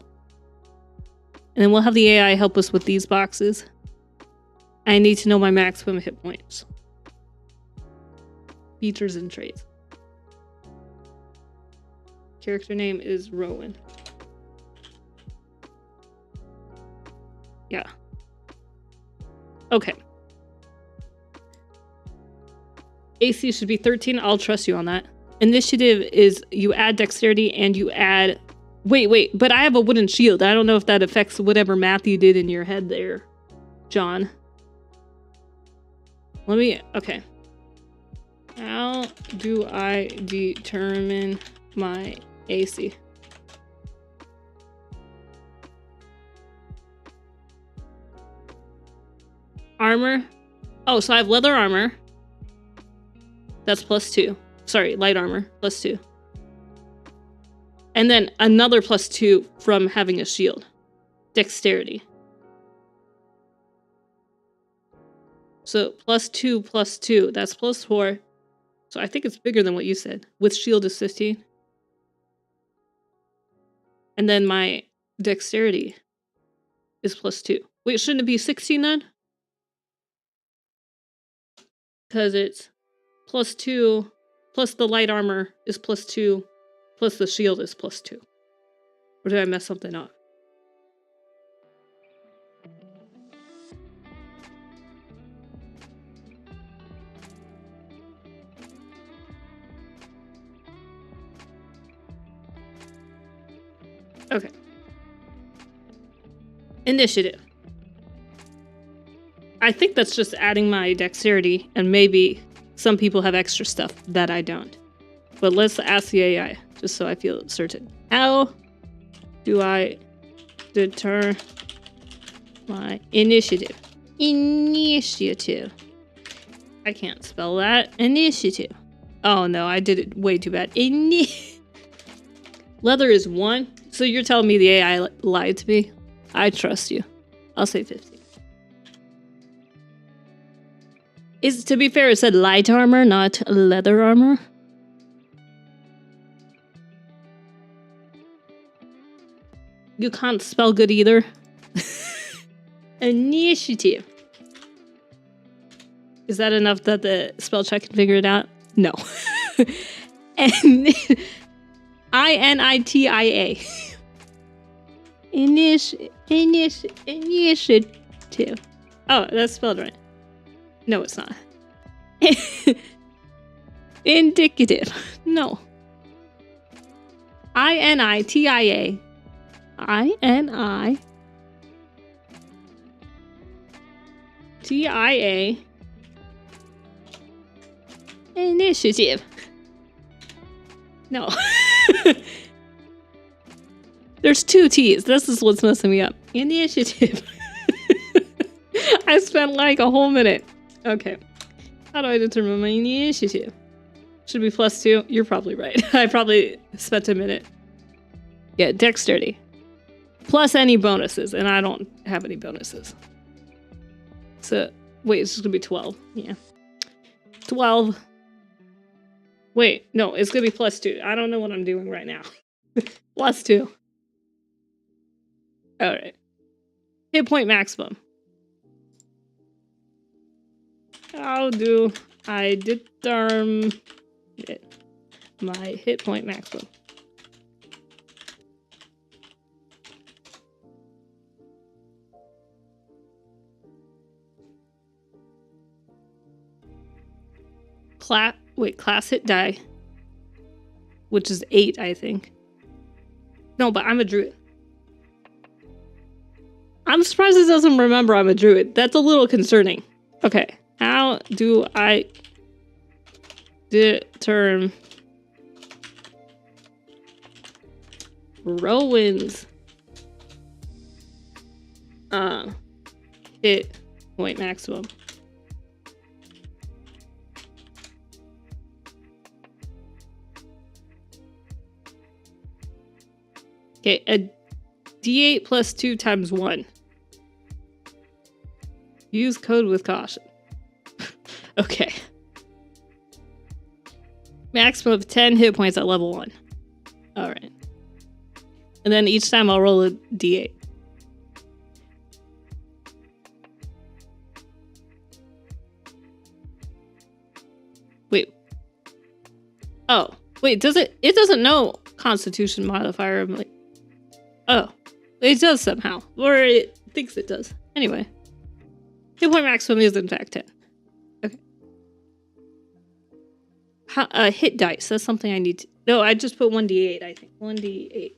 and then we'll have the AI help us with these boxes, I need to know my maximum hit points. Features and traits. Character name is Rowan. Yeah. Okay. AC should be 13. I'll trust you on that. Initiative is you add dexterity and you add... Wait, but I have a wooden shield. I don't know if that affects whatever math you did in your head there, John. Okay. How do I determine my AC? Armor. Oh, so I have leather armor. That's +2. Sorry, light armor, +2. And then another +2 from having a shield. Dexterity. So +2, +2. That's +4. So I think it's bigger than what you said. With shield is 15. And then my dexterity is +2. Wait, shouldn't it be 16 then? Because it's +2 plus the light armor is +2 plus the shield is +2. Or did I mess something up? Okay. Initiative. I think that's just adding my dexterity, and maybe some people have extra stuff that I don't. But let's ask the AI, just so I feel certain. How do I deter my initiative? Initiative. I can't spell that. Initiative. Oh no, I did it way too bad. Leather is 1. So you're telling me the AI lied to me? I trust you. I'll say 50. To be fair, it said light armor, not leather armor. You can't spell good either. Initiative. Is that enough that the spell check can figure it out? No. I-N-I-T-I-A. Initiative. Oh, that's spelled right. No, it's not. Indicative. No. I-N-I-T-I-A. I-N-I-T-I-A. Initiative. No. There's 2 T's. This is what's messing me up. Initiative. I spent like a whole minute. Okay. How do I determine my initiative? Should be +2. You're probably right. I probably spent a minute. Yeah, dexterity. Plus any bonuses, and I don't have any bonuses. So, wait, it's just gonna be 12. Yeah. 12. Wait, no, it's gonna be +2. I don't know what I'm doing right now. +2. Alright. Hit point maximum. How do I determine my hit point maximum? Class hit die. Which is 8, I think. No, but I'm a druid. I'm surprised it doesn't remember I'm a druid. That's a little concerning. Okay. How do I determine Rowan's hit point maximum? Okay, a D8 plus 2 times 1. Use code with caution. Okay. Maximum of 10 hit points at level 1. Alright. And then each time I'll roll a D8. Wait. Oh. Wait, it doesn't know Constitution modifier. I'm like, oh. It does somehow. Or it thinks it does. Anyway. Hit point maximum is in fact 10. Okay. Hit dice. That's something I need to... No, I just put 1d8, I think. 1d8.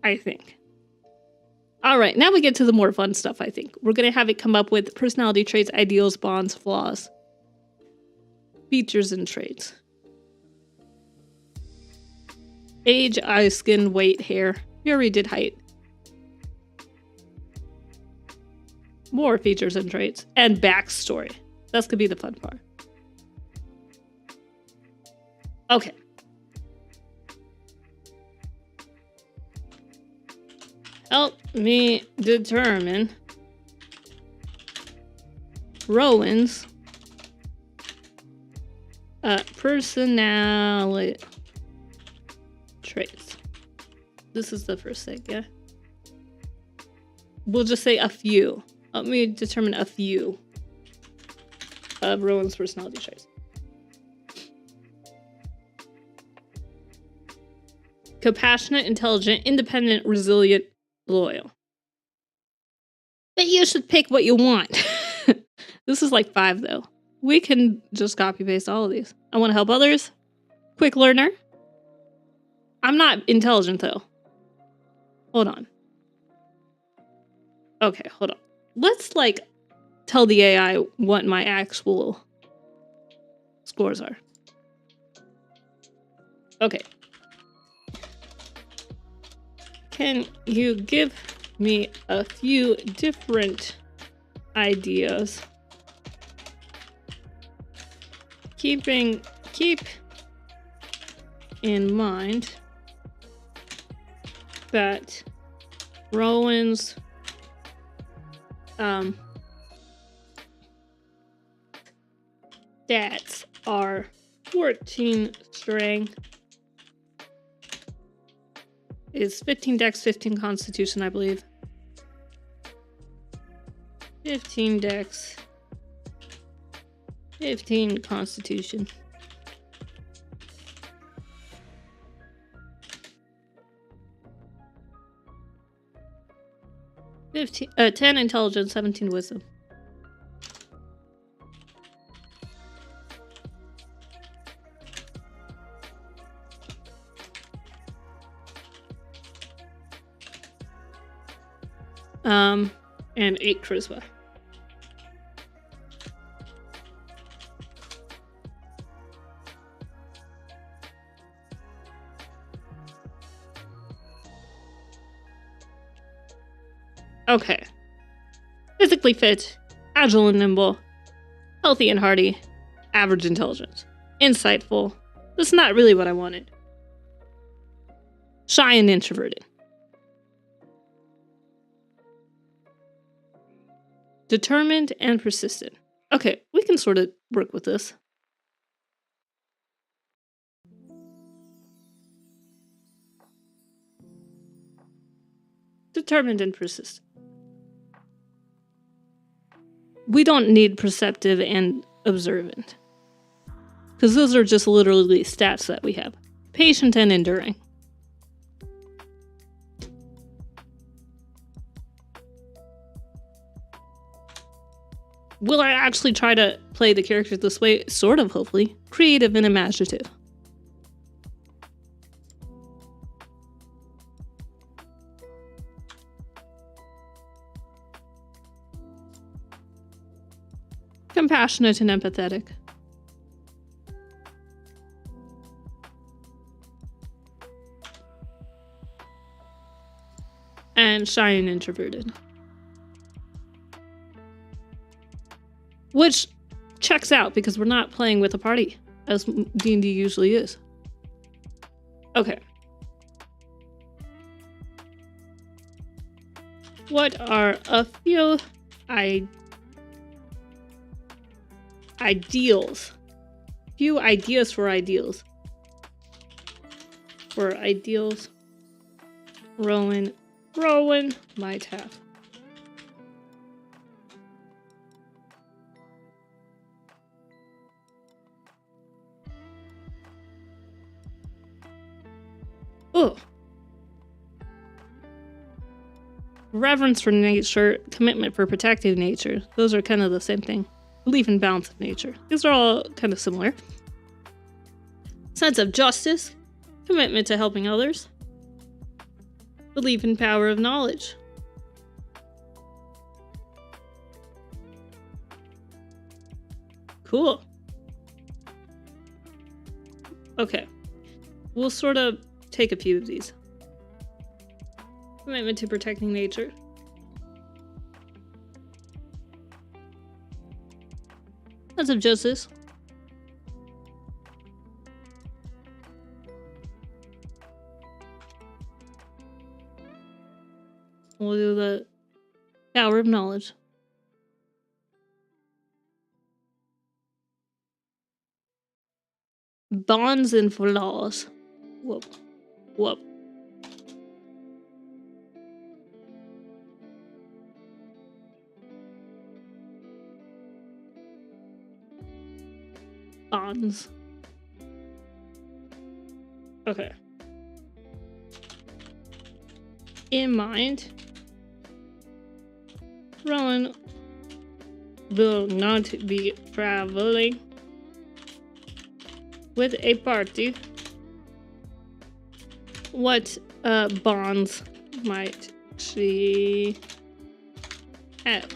I think. Alright, now we get to the more fun stuff, I think. We're going to have it come up with personality traits, ideals, bonds, flaws, features, and traits. Age, eyes, skin, weight, hair. We already did height. More features and traits. And backstory. That's gonna be the fun part. Okay. Help me determine Rowan's personality traits. This is the first thing, yeah? We'll just say a few. Help me determine a few of Rowan's personality traits. Compassionate, intelligent, independent, resilient, loyal. But you should pick what you want. This is like 5 though. We can just copy paste all of these. I want to help others. Quick learner. I'm not intelligent though. Hold on. Okay, hold on. Let's like tell the AI what my actual scores are. Okay. Can you give me a few different ideas? Keep in mind that Rowan's stats are 14 strength, is 15 dex, 15 constitution, I believe. 15 dex, 15 constitution. 10 intelligence, 17 wisdom. And 8 charisma. Okay. Physically fit. agile and nimble, healthy and hearty, average intelligence, insightful. That's not really what I wanted. Shy and introverted. Determined and persistent. Okay, we can sort of work with this. Determined and persistent. We don't need perceptive and observant, because those are just literally stats that we have. Patient and enduring. Will I actually try to play the character this way? Sort of, hopefully. Creative and imaginative. Compassionate and empathetic. And shy and introverted. Which checks out because we're not playing with a party, as D&D usually is. Okay. What are a few ideals? Few ideas for ideals. For ideals, Rowan might have. Oh. Reverence for nature, commitment for protecting nature. Those are kind of the same thing. Belief in balance of nature. These are all kind of similar. Sense of justice, commitment to helping others. Belief in power of knowledge. Cool. Okay. We'll sort of take a few of these. Commitment to protecting nature. Sense of justice. We'll do the power of knowledge. Bonds and flaws. Whoop. Whoop. Bonds. Okay. In mind, Rowan will not be traveling with a party. What bonds might she have?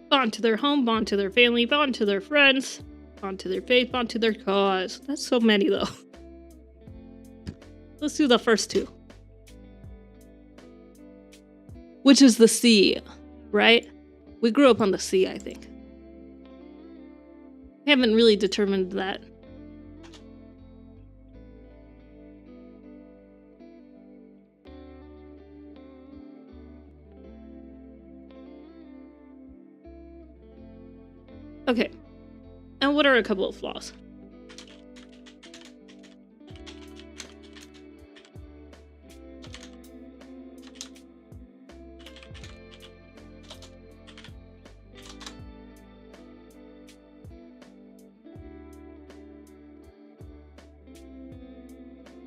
Bond to their home, bond to their family, bond to their friends, bond to their faith, bond to their cause. That's so many, though. Let's do the first two. Which is the sea, right? We grew up on the sea, I think. I haven't really determined that. Okay. And what are a couple of flaws?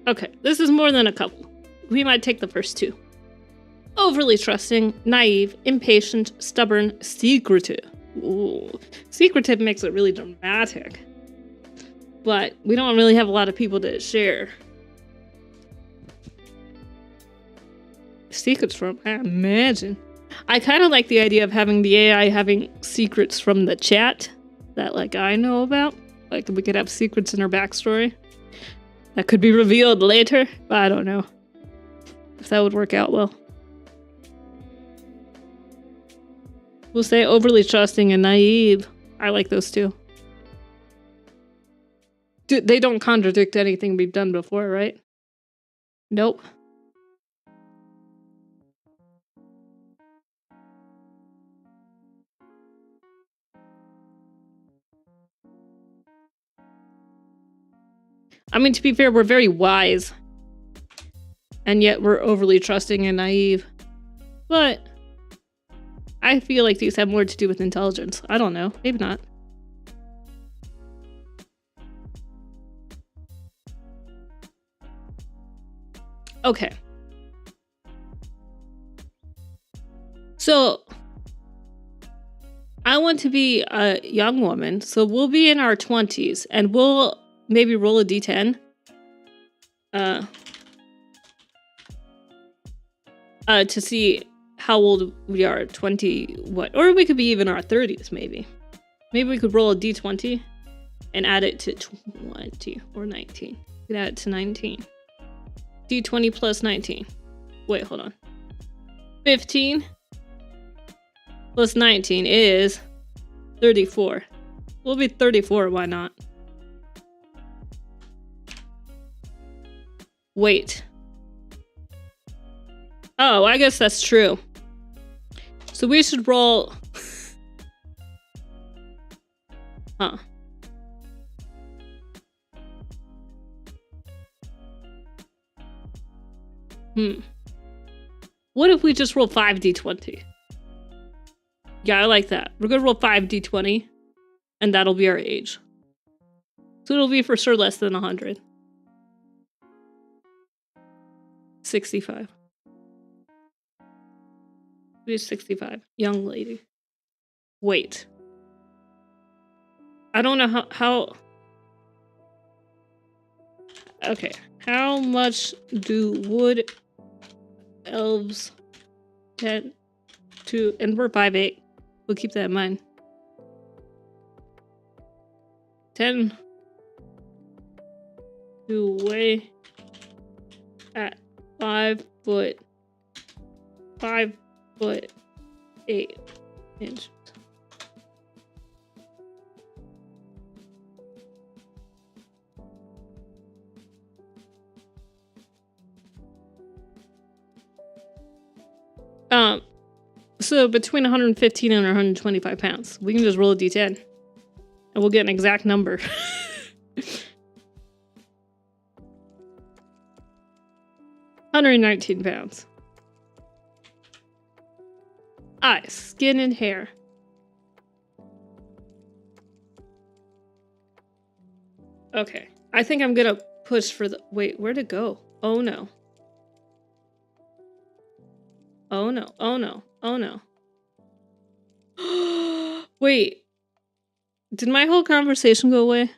Okay, this is more than a couple. We might take the first two. Overly trusting, naive, impatient, stubborn, secretive. Ooh, secretive makes it really dramatic. But we don't really have a lot of people to share secrets from, I imagine. I kind of like the idea of having the AI having secrets from the chat that, like, I know about. Like, we could have secrets in her backstory. That could be revealed later, but I don't know if that would work out well. We'll say overly trusting and naive. I like those two. Dude, they don't contradict anything we've done before, right? Nope. I mean, to be fair, we're very wise. And yet we're overly trusting and naive. But I feel like these have more to do with intelligence. I don't know. Maybe not. Okay. So, I want to be a young woman, so we'll be in our 20s, and we'll maybe roll a d10. To see how old we are, 20 what? Or we could be even our 30s, maybe. Maybe we could roll a d20 and add it to 20 or 19. We could add it to 19. d20 plus 19. Wait, hold on. 15 plus 19 is 34. We'll be 34, why not? Wait. Oh, I guess that's true. So we should roll... Huh. What if we just roll 5d20? Yeah, I like that. We're gonna roll 5d20, and that'll be our age. So it'll be for sure less than 100. 65. Be 65. Young lady. Wait. I don't know how... Okay. How much do wood elves tend to... And we're 5'8". We'll keep that in mind. 10 to weigh at 5 foot 8 inches. So between 115 and 125 pounds. We can just roll a d10. And we'll get an exact number. £119. Eyes, skin, and hair. Okay. I think I'm gonna push for the... Wait, where'd it go? Oh no. Oh no. Oh no. Oh no. Wait. Did my whole conversation go away?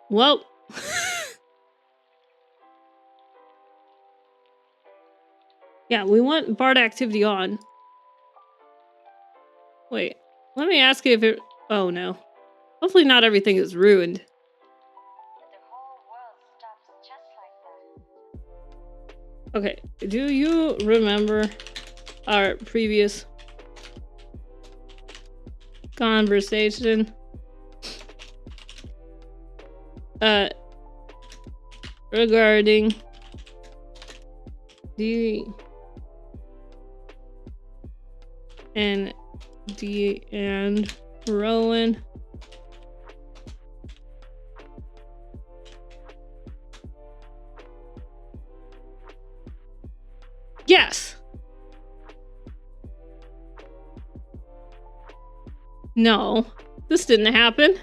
Well. Yeah, we want Bard activity on. Wait, let me ask you if it... Oh no. Hopefully not everything is ruined. Okay, do you remember our previous conversation? Regarding D&D and Rowan. Yes. No, this didn't happen.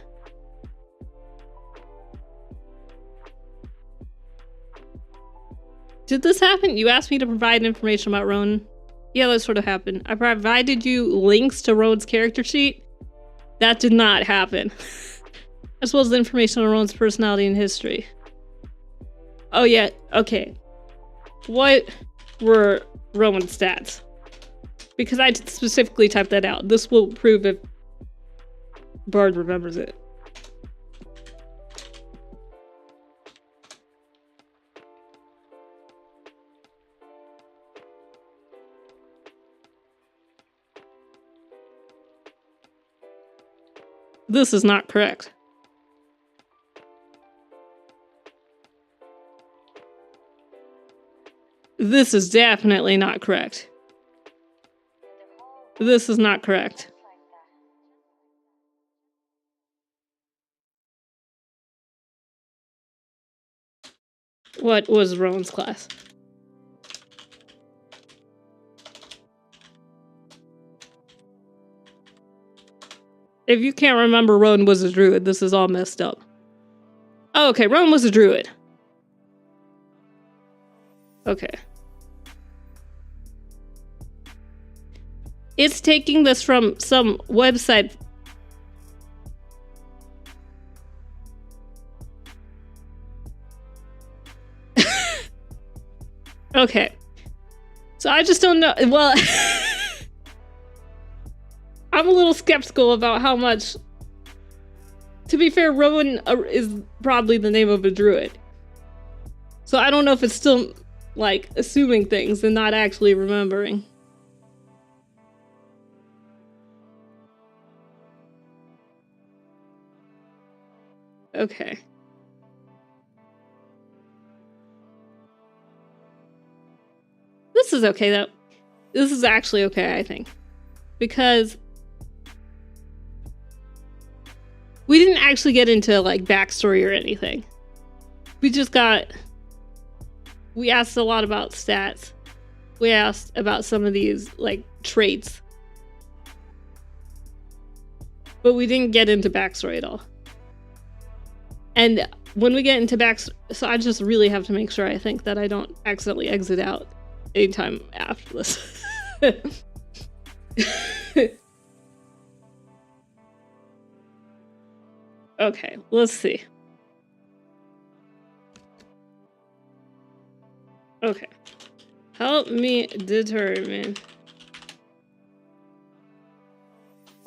Did this happen? You asked me to provide information about Rowan. Yeah, that sort of happened. I provided you links to Rowan's character sheet. That did not happen. As well as the information on Rowan's personality and history. Oh yeah, okay. what were Rowan's stats? Because I specifically typed that out. This will prove if Bard remembers it. This is not correct. This is definitely not correct. This is not correct. What was Rowan's class? If you can't remember Rowan was a druid, this is all messed up. Oh, okay, Rowan was a druid. Okay. It's taking this from some website. Okay. So I just don't know. Well, I'm a little skeptical about how much. To be fair, Rowan is probably the name of a druid. So I don't know if it's still, like, assuming things and not actually remembering. Okay. This is okay, though. This is actually okay, I think. Because we didn't actually get into, like, backstory or anything. We just got... We asked a lot about stats. We asked about some of these, like, traits. But we didn't get into backstory at all. And when we get into backstory... So I just really have to make sure, I think, that I don't accidentally exit out anytime after this. Okay, let's see. Okay. Help me determine.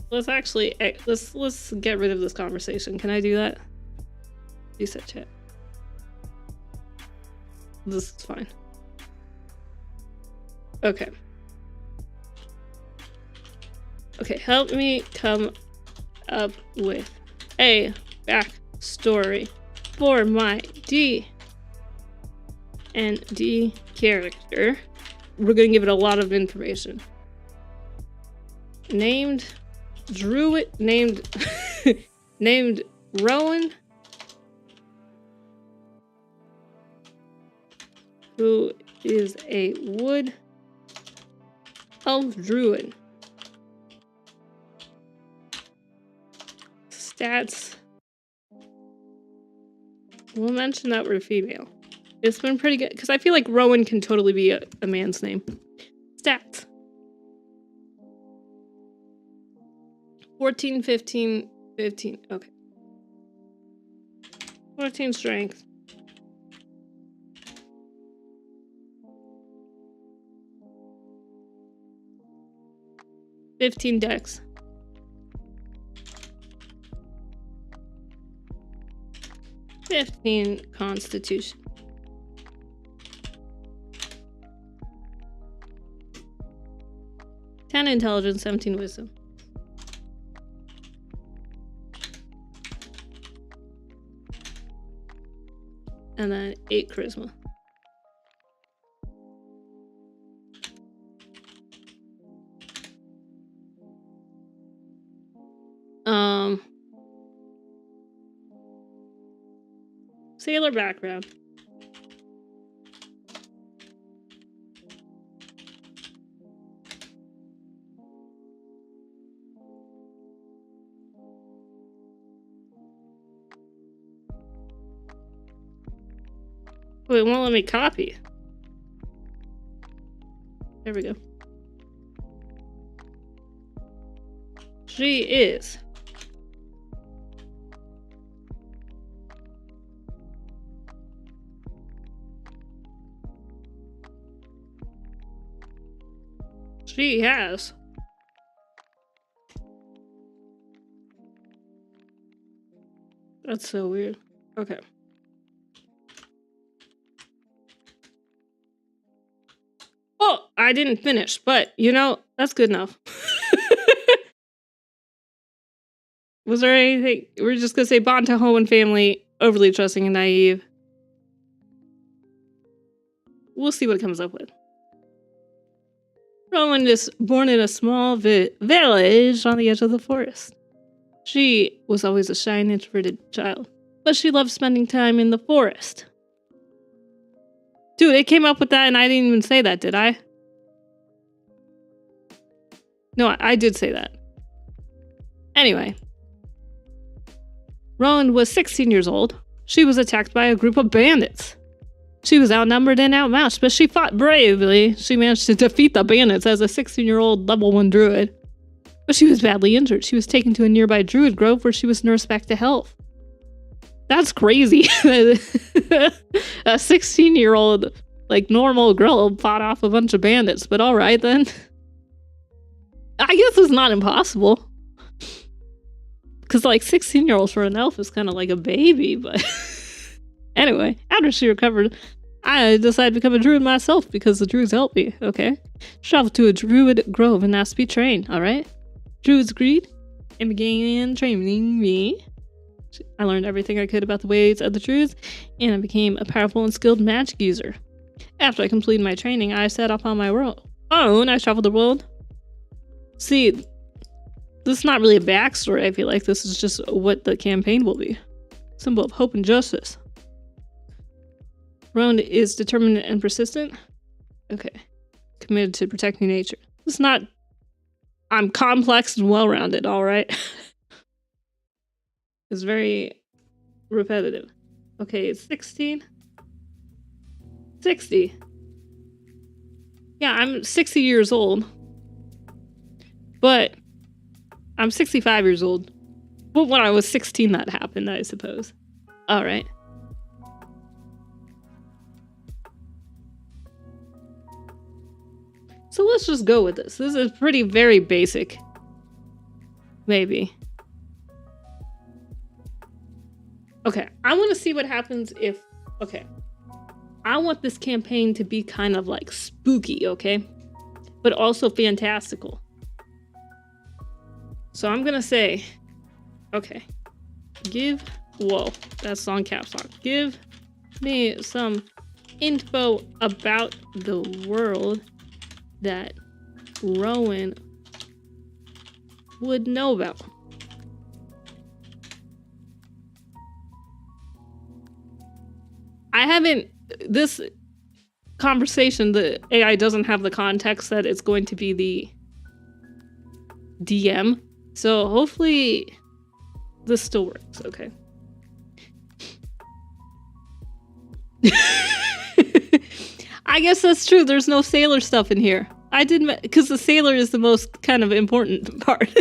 Let's actually let's get rid of this conversation. Can I do that? Reset chat. This is fine. Okay. Okay, help me come up with a backstory for my D and D character. We're gonna give it a lot of information. Named Druid, named named Rowan, who is a wood elf druid. Stats. We'll mention that we're female. It's been pretty good, because I feel like Rowan can totally be a man's name. Stats. 14, 15, 15. Okay. 14 strength. 15 dex. 15 constitution. 10 intelligence, 17 wisdom. And then 8 charisma. Sailor background. Wait, it won't let me copy. There we go. She is She has. That's so weird. Okay. Oh, I didn't finish, but you know, that's good enough. Was there anything? We're just gonna say bond to home and family, overly trusting and naive. We'll see what it comes up with. Rowan is born in a small village on the edge of the forest. She was always a shy and introverted child, but she loved spending time in the forest. Dude, it came up with that and I didn't even say that, did I? No, I did say that. Anyway. Rowan was 16 years old. She was attacked by a group of bandits. She was outnumbered and outmatched, but she fought bravely. She managed to defeat the bandits as a 16-year-old level 1 druid. But she was badly injured. She was taken to a nearby druid grove where she was nursed back to health. That's crazy. A 16-year-old, like, normal girl fought off a bunch of bandits, but alright then. I guess it's not impossible. Because, like, 16-year-olds for an elf is kind of like a baby, but... Anyway, after she recovered, I decided to become a druid myself because the druids helped me, okay? Traveled to a druid grove and asked to be trained, alright? Druids agreed and began training me. I learned everything I could about the ways of the druids, and I became a powerful and skilled magic user. After I completed my training, I set off on my own. I traveled the world. See, this is not really a backstory, I feel like. This is just what the campaign will be. Symbol of hope and justice. Rowan is determined and persistent. Okay. Committed to protecting nature. It's not... I'm complex and well-rounded, alright? It's very repetitive. Okay, it's 16. 60. Yeah, I'm 60 years old. But I'm 65 years old. But when I was 16 that happened, I suppose. Alright. So let's just go with this. This is pretty very basic. Maybe. Okay, I want to see what happens if... Okay. I want this campaign to be kind of like spooky, okay? But also fantastical. So I'm gonna say... Okay. Whoa, that's on caps lock. Give me some info about the world that Rowan would know about. I haven't... This conversation, the AI doesn't have the context that it's going to be the DM. So hopefully this still works, okay? I guess that's true. There's no sailor stuff in here. I didn't... Because the sailor is the most kind of important part.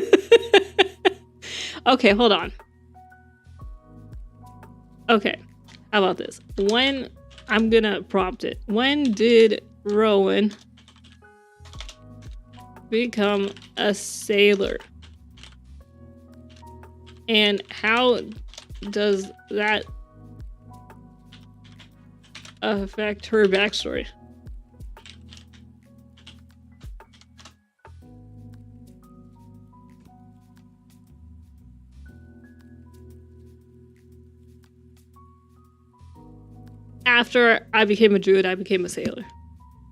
Okay, hold on. Okay, how about this? When... I'm gonna prompt it. When did Rowan become a sailor? And how does that affect her backstory? After I became a druid, I became a sailor.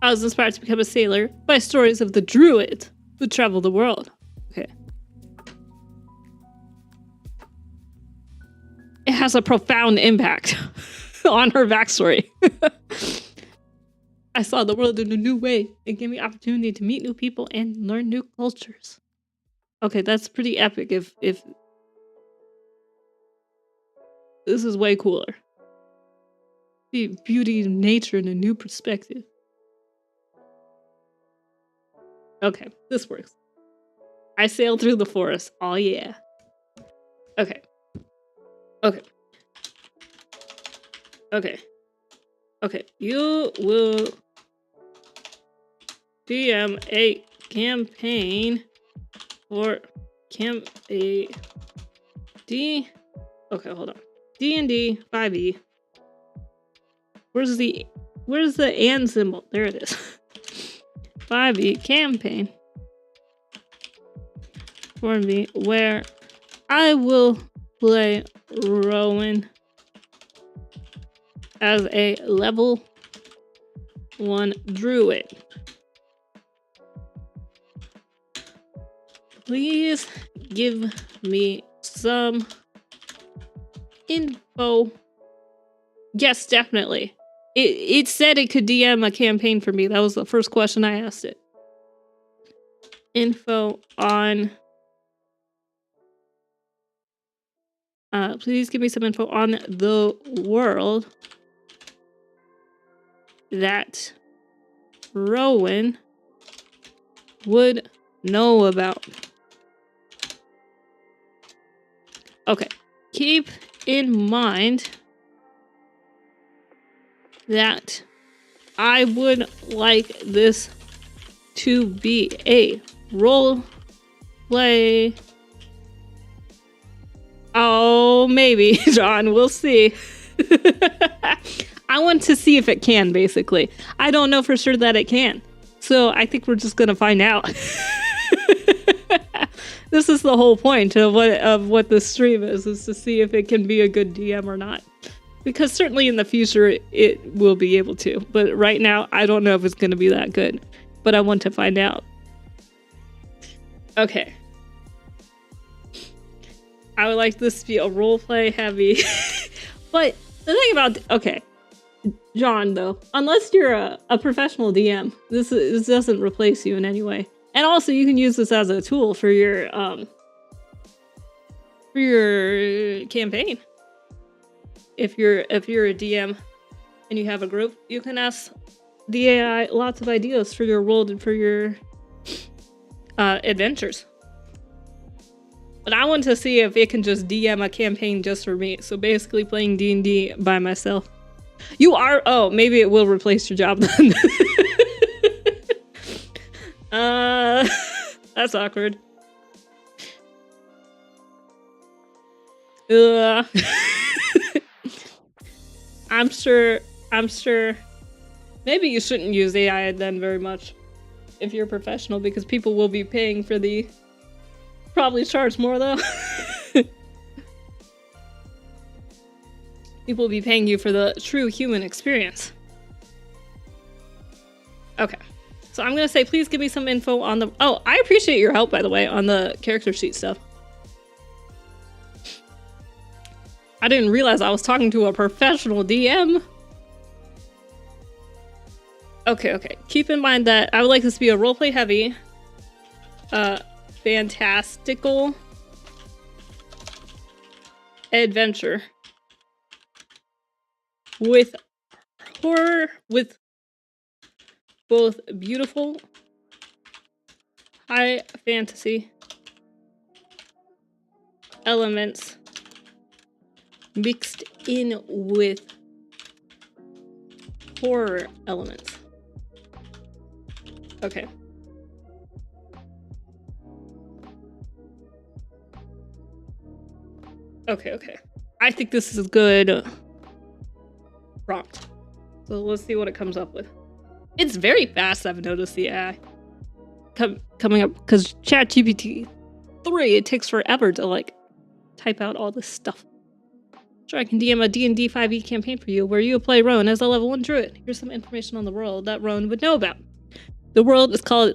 I was inspired to become a sailor by stories of the druid who traveled the world. Okay. It has a profound impact on her backstory. I saw the world in a new way. It gave me opportunity to meet new people and learn new cultures. Okay, that's pretty epic if this is way cooler. The beauty of nature in a new perspective. Okay, this works. I sailed through the forest. Oh yeah. Okay. Okay. Okay. Okay. You will DM a campaign for a D. Okay, hold on. D&D 5e. Where's the and symbol? There it is. 5e campaign for me where I will play Rowan as a level 1 druid. Please give me some info. Yes, definitely. It said it could DM a campaign for me. That was the first question I asked it. Info on... please give me some info on the world that Rowan would know about. Okay. Keep in mind that I would like this to be a role play. Oh, maybe, John. We'll see. I want to see if it can, basically. I don't know for sure that it can. So I think we're just going to find out. This is the whole point of what this stream is to see if it can be a good DM or not. Because certainly in the future, it will be able to. But right now, I don't know if it's going to be that good. But I want to find out. Okay. I would like this to be a roleplay heavy. But the thing about... Okay. John, though. Unless you're a professional DM, this doesn't replace you in any way. And also, you can use this as a tool for your campaign. If you're a DM and you have a group, you can ask the AI lots of ideas for your world and for your adventures. But I want to see if it can just DM a campaign just for me. So basically playing D&D by myself. You are... Oh, maybe it will replace your job then. That's awkward. I'm sure. Maybe you shouldn't use AI then very much if you're a professional, because people will be paying for the... Probably charge more though. People will be paying you for the true human experience. Okay. So I'm going to say, please give me some info on the... Oh, I appreciate your help, by the way, on the character sheet stuff. I didn't realize I was talking to a professional DM. Okay. Keep in mind that I would like this to be a roleplay heavy, fantastical adventure with horror, with both beautiful high fantasy elements mixed in with horror elements. Okay. Okay. I think this is a good prompt. So let's see what it comes up with. It's very fast, I've noticed the AI coming up, because ChatGPT 3, it takes forever to like type out all this stuff. Sure, I can DM a D&D 5e campaign for you where you play Rowan as a level 1 druid. Here's some information on the world that Rowan would know about. The world is called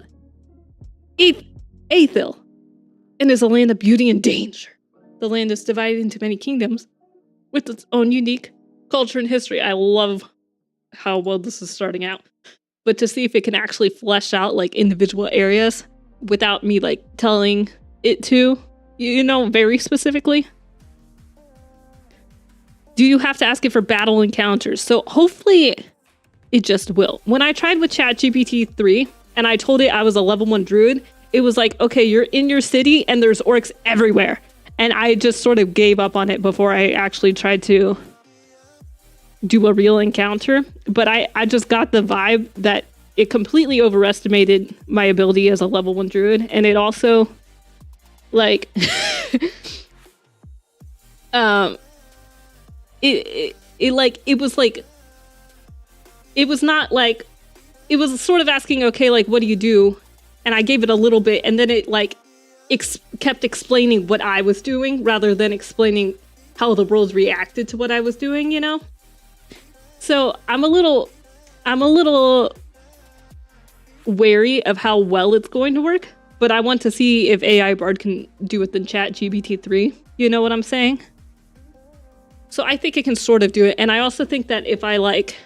Aethil and is a land of beauty and danger. The land is divided into many kingdoms with its own unique culture and history. I love how well this is starting out. But to see if it can actually flesh out like individual areas without me like telling it to, you know, very specifically. Do you have to ask it for battle encounters? So hopefully it just will. When I tried with ChatGPT 3 and I told it I was a level 1 druid, it was like, okay, you're in your city and there's orcs everywhere. And I just sort of gave up on it before I actually tried to do a real encounter. But I just got the vibe that it completely overestimated my ability as a level 1 druid, and it also like it was not like, it was sort of asking, okay, like, what do you do? And I gave it a little bit, and then it like kept explaining what I was doing rather than explaining how the world reacted to what I was doing, you know? So I'm a little wary of how well it's going to work, but I want to see if AI Bard can do it in ChatGPT-3. You know what I'm saying? So I think it can sort of do it. And I also think that if I like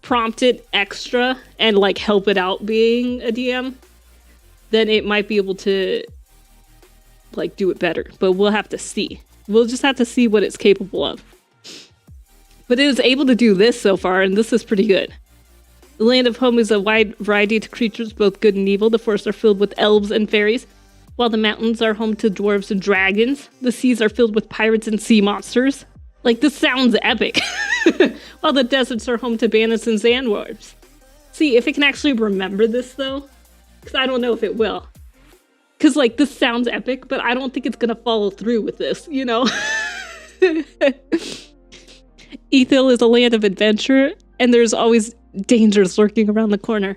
prompt it extra and like help it out being a DM, then it might be able to like do it better. But we'll have to see. We'll just have to see what it's capable of. But it is able to do this so far, and this is pretty good. The land of home is a wide variety of creatures, both good and evil. The forests are filled with elves and fairies, while the mountains are home to dwarves and dragons. The seas are filled with pirates and sea monsters. Like, this sounds epic. While the deserts are home to bandits and sandworms. See, if it can actually remember this, though, because I don't know if it will. Because, like, this sounds epic, but I don't think it's going to follow through with this, you know? Ethel is a land of adventure, and there's always dangers lurking around the corner.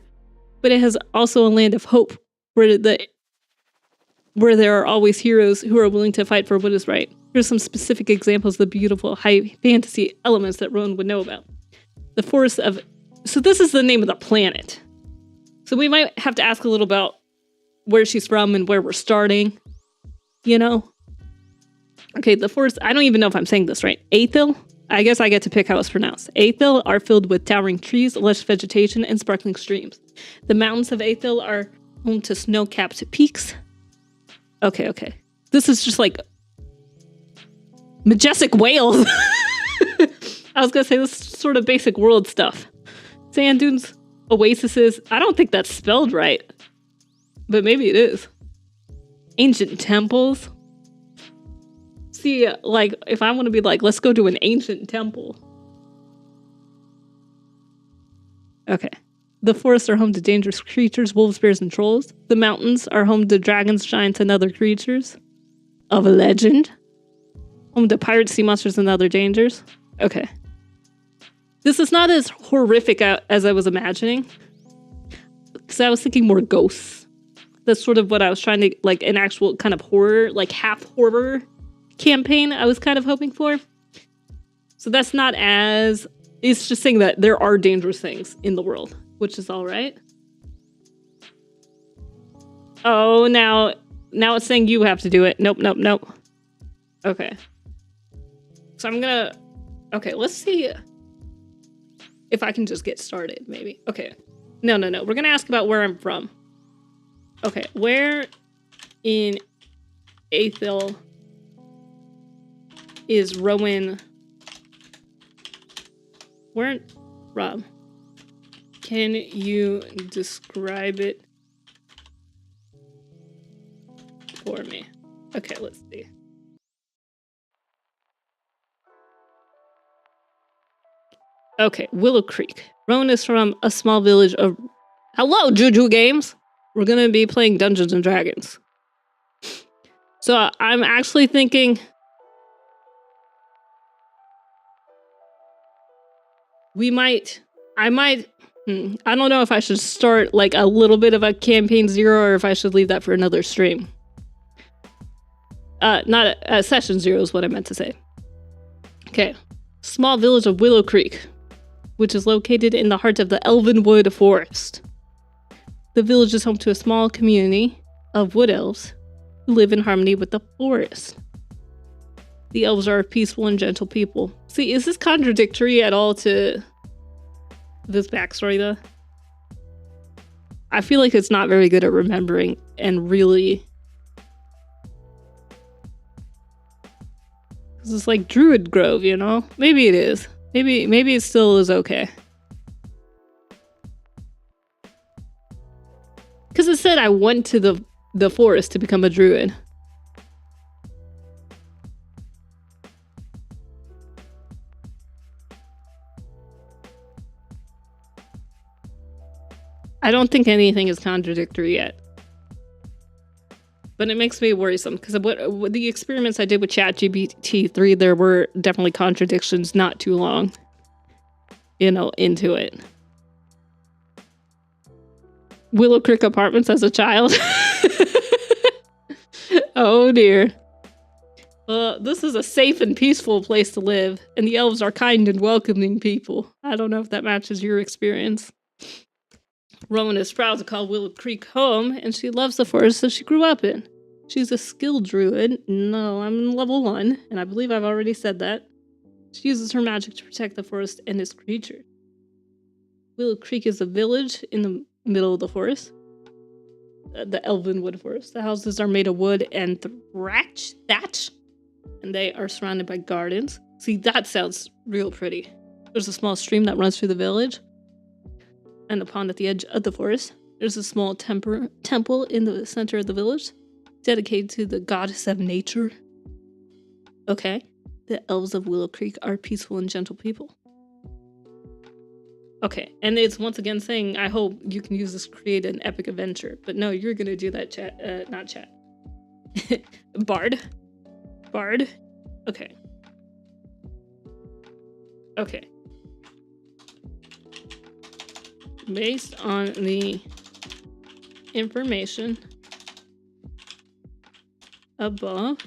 But it has also a land of hope, where there are always heroes who are willing to fight for what is right. Here's some specific examples of the beautiful high fantasy elements that Rowan would know about. The forest of... So this is the name of the planet. So we might have to ask a little about where she's from and where we're starting. You know? Okay, the forest... I don't even know if I'm saying this right. Aethel? I guess I get to pick how it's pronounced. Aethel are filled with towering trees, lush vegetation, and sparkling streams. The mountains of Aethel are home to snow-capped peaks. Okay. This is just like majestic Wales. I was gonna say this is sort of basic world stuff. Sand dunes, oases. I don't think that's spelled right, but maybe it is. Ancient temples. See, like, if I want to be like, let's go to an ancient temple. Okay. The forests are home to dangerous creatures, wolves, bears, and trolls. The mountains are home to dragons, giants, and other creatures of legend. Home to pirates, sea monsters, and other dangers. Okay. This is not as horrific as I was imagining. Because I was thinking more ghosts. That's sort of what I was trying to, like, an actual kind of horror, like half horror campaign I was kind of hoping for. So that's not as... It's just saying that there are dangerous things in the world, which is all right. Oh, now it's saying you have to do it. Nope. Okay. So I'm gonna... Okay, let's see if I can just get started, maybe. Okay. No. We're gonna ask about where I'm from. Okay, where in Aethel is Rowan... Where from? Can you describe it for me? Okay, let's see. Okay, Willow Creek. Rowan is from a small village of... Hello, Juju Games! We're gonna be playing Dungeons and Dragons. So I'm actually thinking... I don't know if I should start like a little bit of a campaign 0 or if I should leave that for another stream. Not session 0 is what I meant to say. Okay. Small village of Willow Creek, which is located in the heart of the Elvenwood Forest. The village is home to a small community of wood elves who live in harmony with the forest. The elves are a peaceful and gentle people. See, is this contradictory at all to this backstory, though? I feel like it's not very good at remembering and really... This is like Druid Grove, you know? Maybe it is. Maybe it still is okay. Because it said I went to the forest to become a druid. I don't think anything is contradictory yet. But it makes me worrisome because what the experiments I did with ChatGPT 3, there were definitely contradictions not too long, into it. Willow Creek Apartments as a child. Oh dear. This is a safe and peaceful place to live, and the elves are kind and welcoming people. I don't know if that matches your experience. Rowan is proud to call Willow Creek home, and she loves the forest that she grew up in. She's a skilled druid. No, I'm level 1, and I believe I've already said that. She uses her magic to protect the forest and its creatures. Willow Creek is a village in the middle of the forest. The elven wood forest. The houses are made of wood and thatch, and they are surrounded by gardens. See, that sounds real pretty. There's a small stream that runs through the village, and a pond at the edge of the forest. There's a small temple in the center of the village, dedicated to the goddess of nature. Okay, the elves of Willow Creek are peaceful and gentle people. Okay, and it's once again saying, I hope you can use this to create an epic adventure. But no, you're gonna do that, chat. Not chat. Bard. Okay. Based on the information above,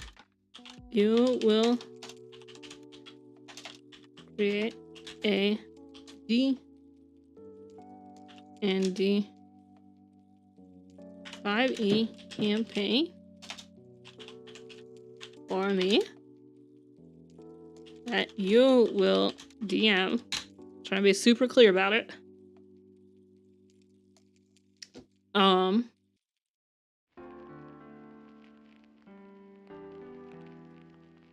you will create a D&D 5e campaign for me that you will DM. Trying to be super clear about it.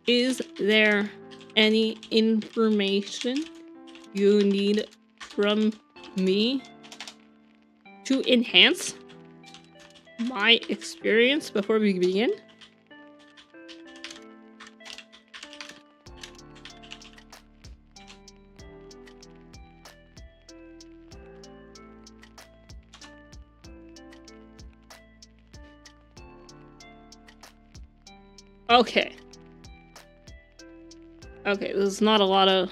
Is there any information you need from me to enhance my experience before we begin? Okay. Okay, this is not a lot of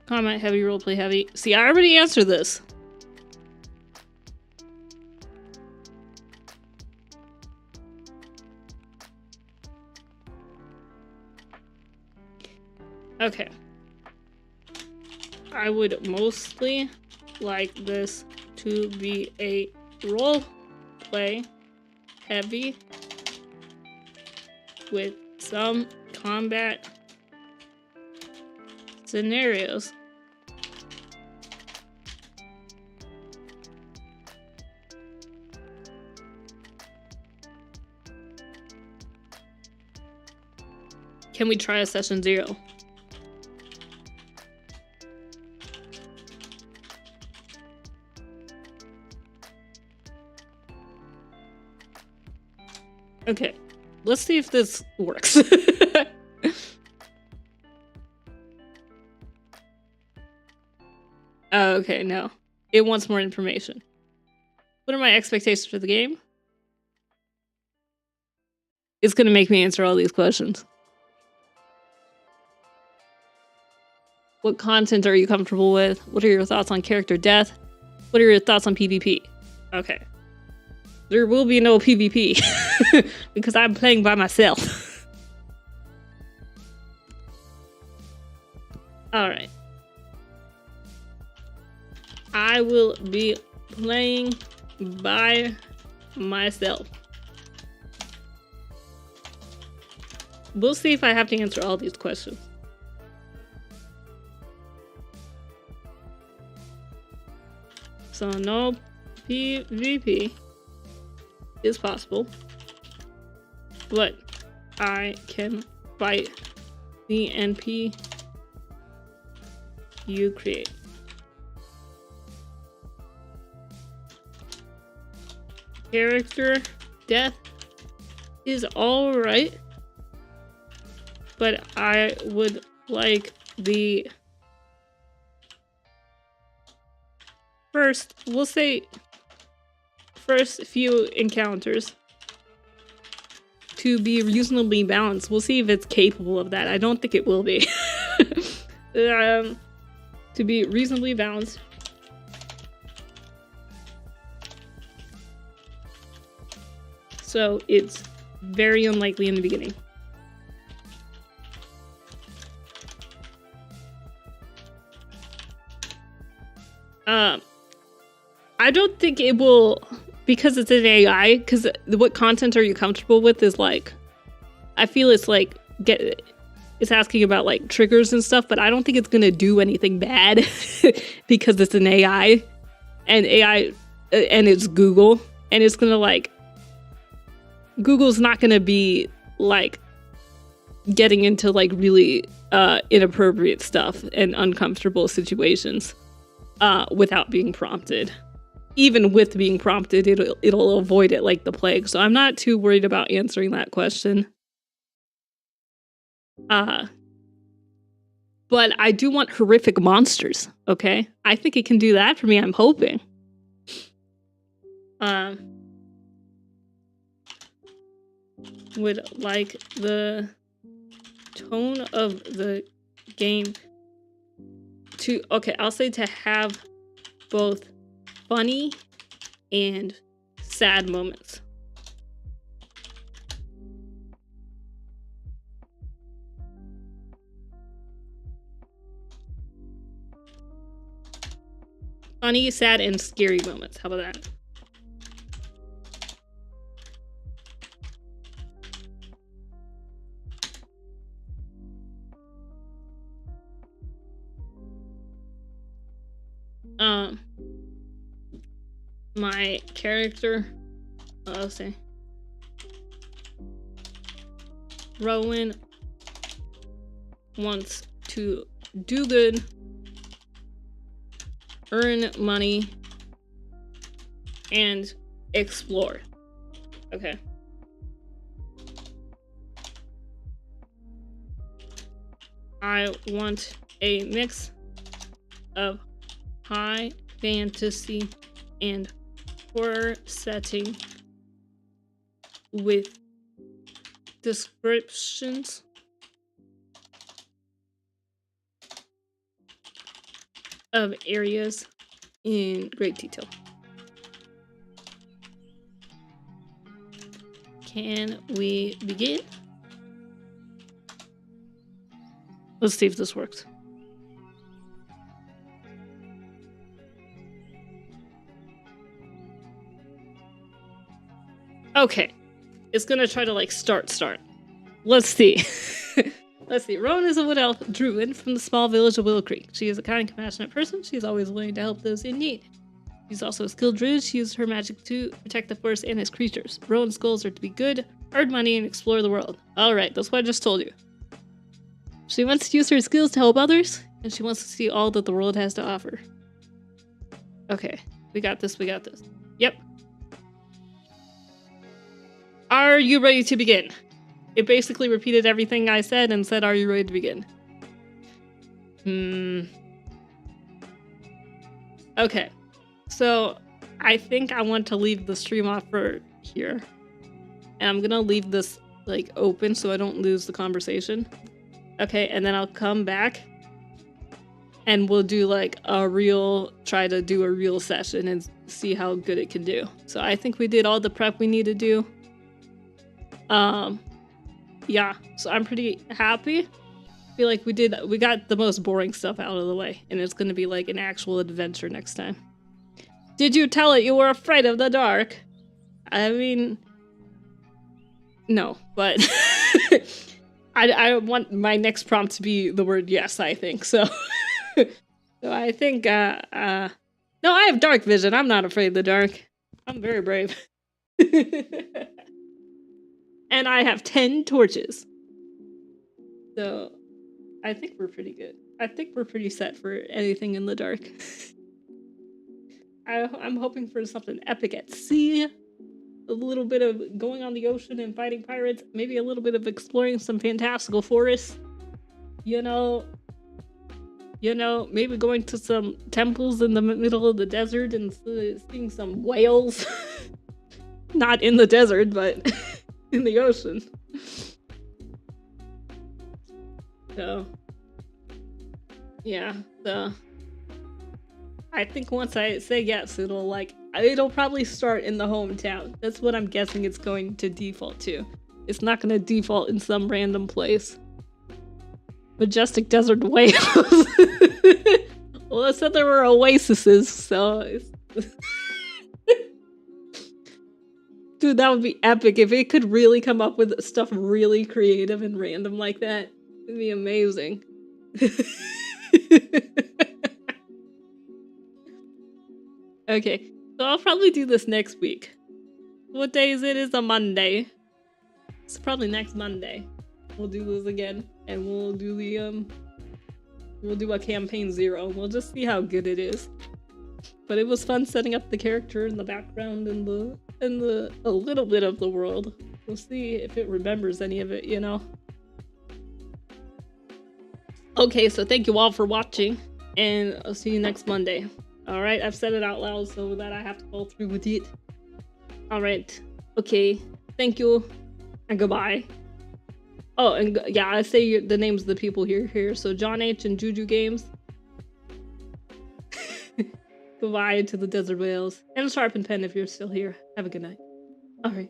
comment heavy, roleplay heavy. See, I already answered this. Okay. I would mostly like this to be a roleplay heavy with some combat scenarios. Can we try a session 0? Okay, let's see if this works. Okay, no. It wants more information. What are my expectations for the game? It's gonna make me answer all these questions. What content are you comfortable with? What are your thoughts on character death? What are your thoughts on PvP? Okay. There will be no PvP because I'm playing by myself. Alright. I will be playing by myself. We'll see if I have to answer all these questions. So no PvP is possible, but I can fight the NP you create. Character death is alright, but I would like the First, we'll say first few encounters to be reasonably balanced. We'll see if it's capable of that. I don't think it will be. To be reasonably balanced. So it's very unlikely in the beginning. I don't think it will, because it's an AI, because what content are you comfortable with is like, I feel it's like, it's asking about like triggers and stuff, but I don't think it's going to do anything bad because it's an AI and it's Google, and it's going to like, Google's not going to be like getting into like really inappropriate stuff and uncomfortable situations without being prompted. Even with being prompted, it'll avoid it like the plague. So I'm not too worried about answering that question. But I do want horrific monsters, okay? I think it can do that for me, I'm hoping. Would like the tone of the game to, okay, I'll say to have both funny and sad moments. Funny, sad, and scary moments. How about that? My character, I'll say, Rowan wants to do good, earn money, and explore. Okay. I want a mix of high fantasy and horror setting with descriptions of areas in great detail. Can we begin? Let's see if this works. Okay, it's gonna try to like start. Let's see. Let's see. Rowan is a wood elf druid from the small village of Willow Creek. She is a kind and compassionate person. She is always willing to help those in need. She's also a skilled druid. She uses her magic to protect the forest and its creatures. Rowan's goals are to be good, earn money, and explore the world. Alright, that's what I just told you. She wants to use her skills to help others, and she wants to see all that the world has to offer. Okay, we got this. Yep. Are you ready to begin? It basically repeated everything I said and said, are you ready to begin? Okay. So, I think I want to leave the stream off for here. And I'm gonna leave this, like, open so I don't lose the conversation. Okay, and then I'll come back. And we'll do, like, try to do a real session and see how good it can do. So I think we did all the prep we need to do. Yeah, so I'm pretty happy. I feel like we got the most boring stuff out of the way, and it's gonna be like an actual adventure next time. Did you tell it you were afraid of the dark? I mean, no, but I want my next prompt to be the word yes, I think, so. So I think, no, I have dark vision. I'm not afraid of the dark. I'm very brave. And I have 10 torches. So, I think we're pretty good. I think we're pretty set for anything in the dark. I'm hoping for something epic at sea. A little bit of going on the ocean and fighting pirates. Maybe a little bit of exploring some fantastical forests. You know, You know, maybe going to some temples in the middle of the desert and seeing some whales. Not in the desert, but in the ocean. So, yeah, so I think once I say yes, it'll probably start in the hometown. That's what I'm guessing it's going to default to. It's not going to default in some random place. Majestic desert whales. Well, it said there were oases, so it's... Dude, that would be epic if it could really come up with stuff really creative and random like that. It'd be amazing. Okay, so I'll probably do this next week. What day is it? It's a Monday. It's probably next Monday. We'll do this again, and we'll do the we'll do a campaign 0. We'll just see how good it is. But it was fun setting up the character in the background and a little bit of the world. We'll see if it remembers any of it, you know. Okay, so thank you all for watching, and I'll see you next Monday. Alright, I've said it out loud so that I have to go through with it. Alright, okay, thank you, and goodbye. Oh, and yeah, I say the names of the people here. So John H. and Juju Games. Goodbye to the Desert Whales. And Sharpen Pen if you're still here. Have a good night. Alright.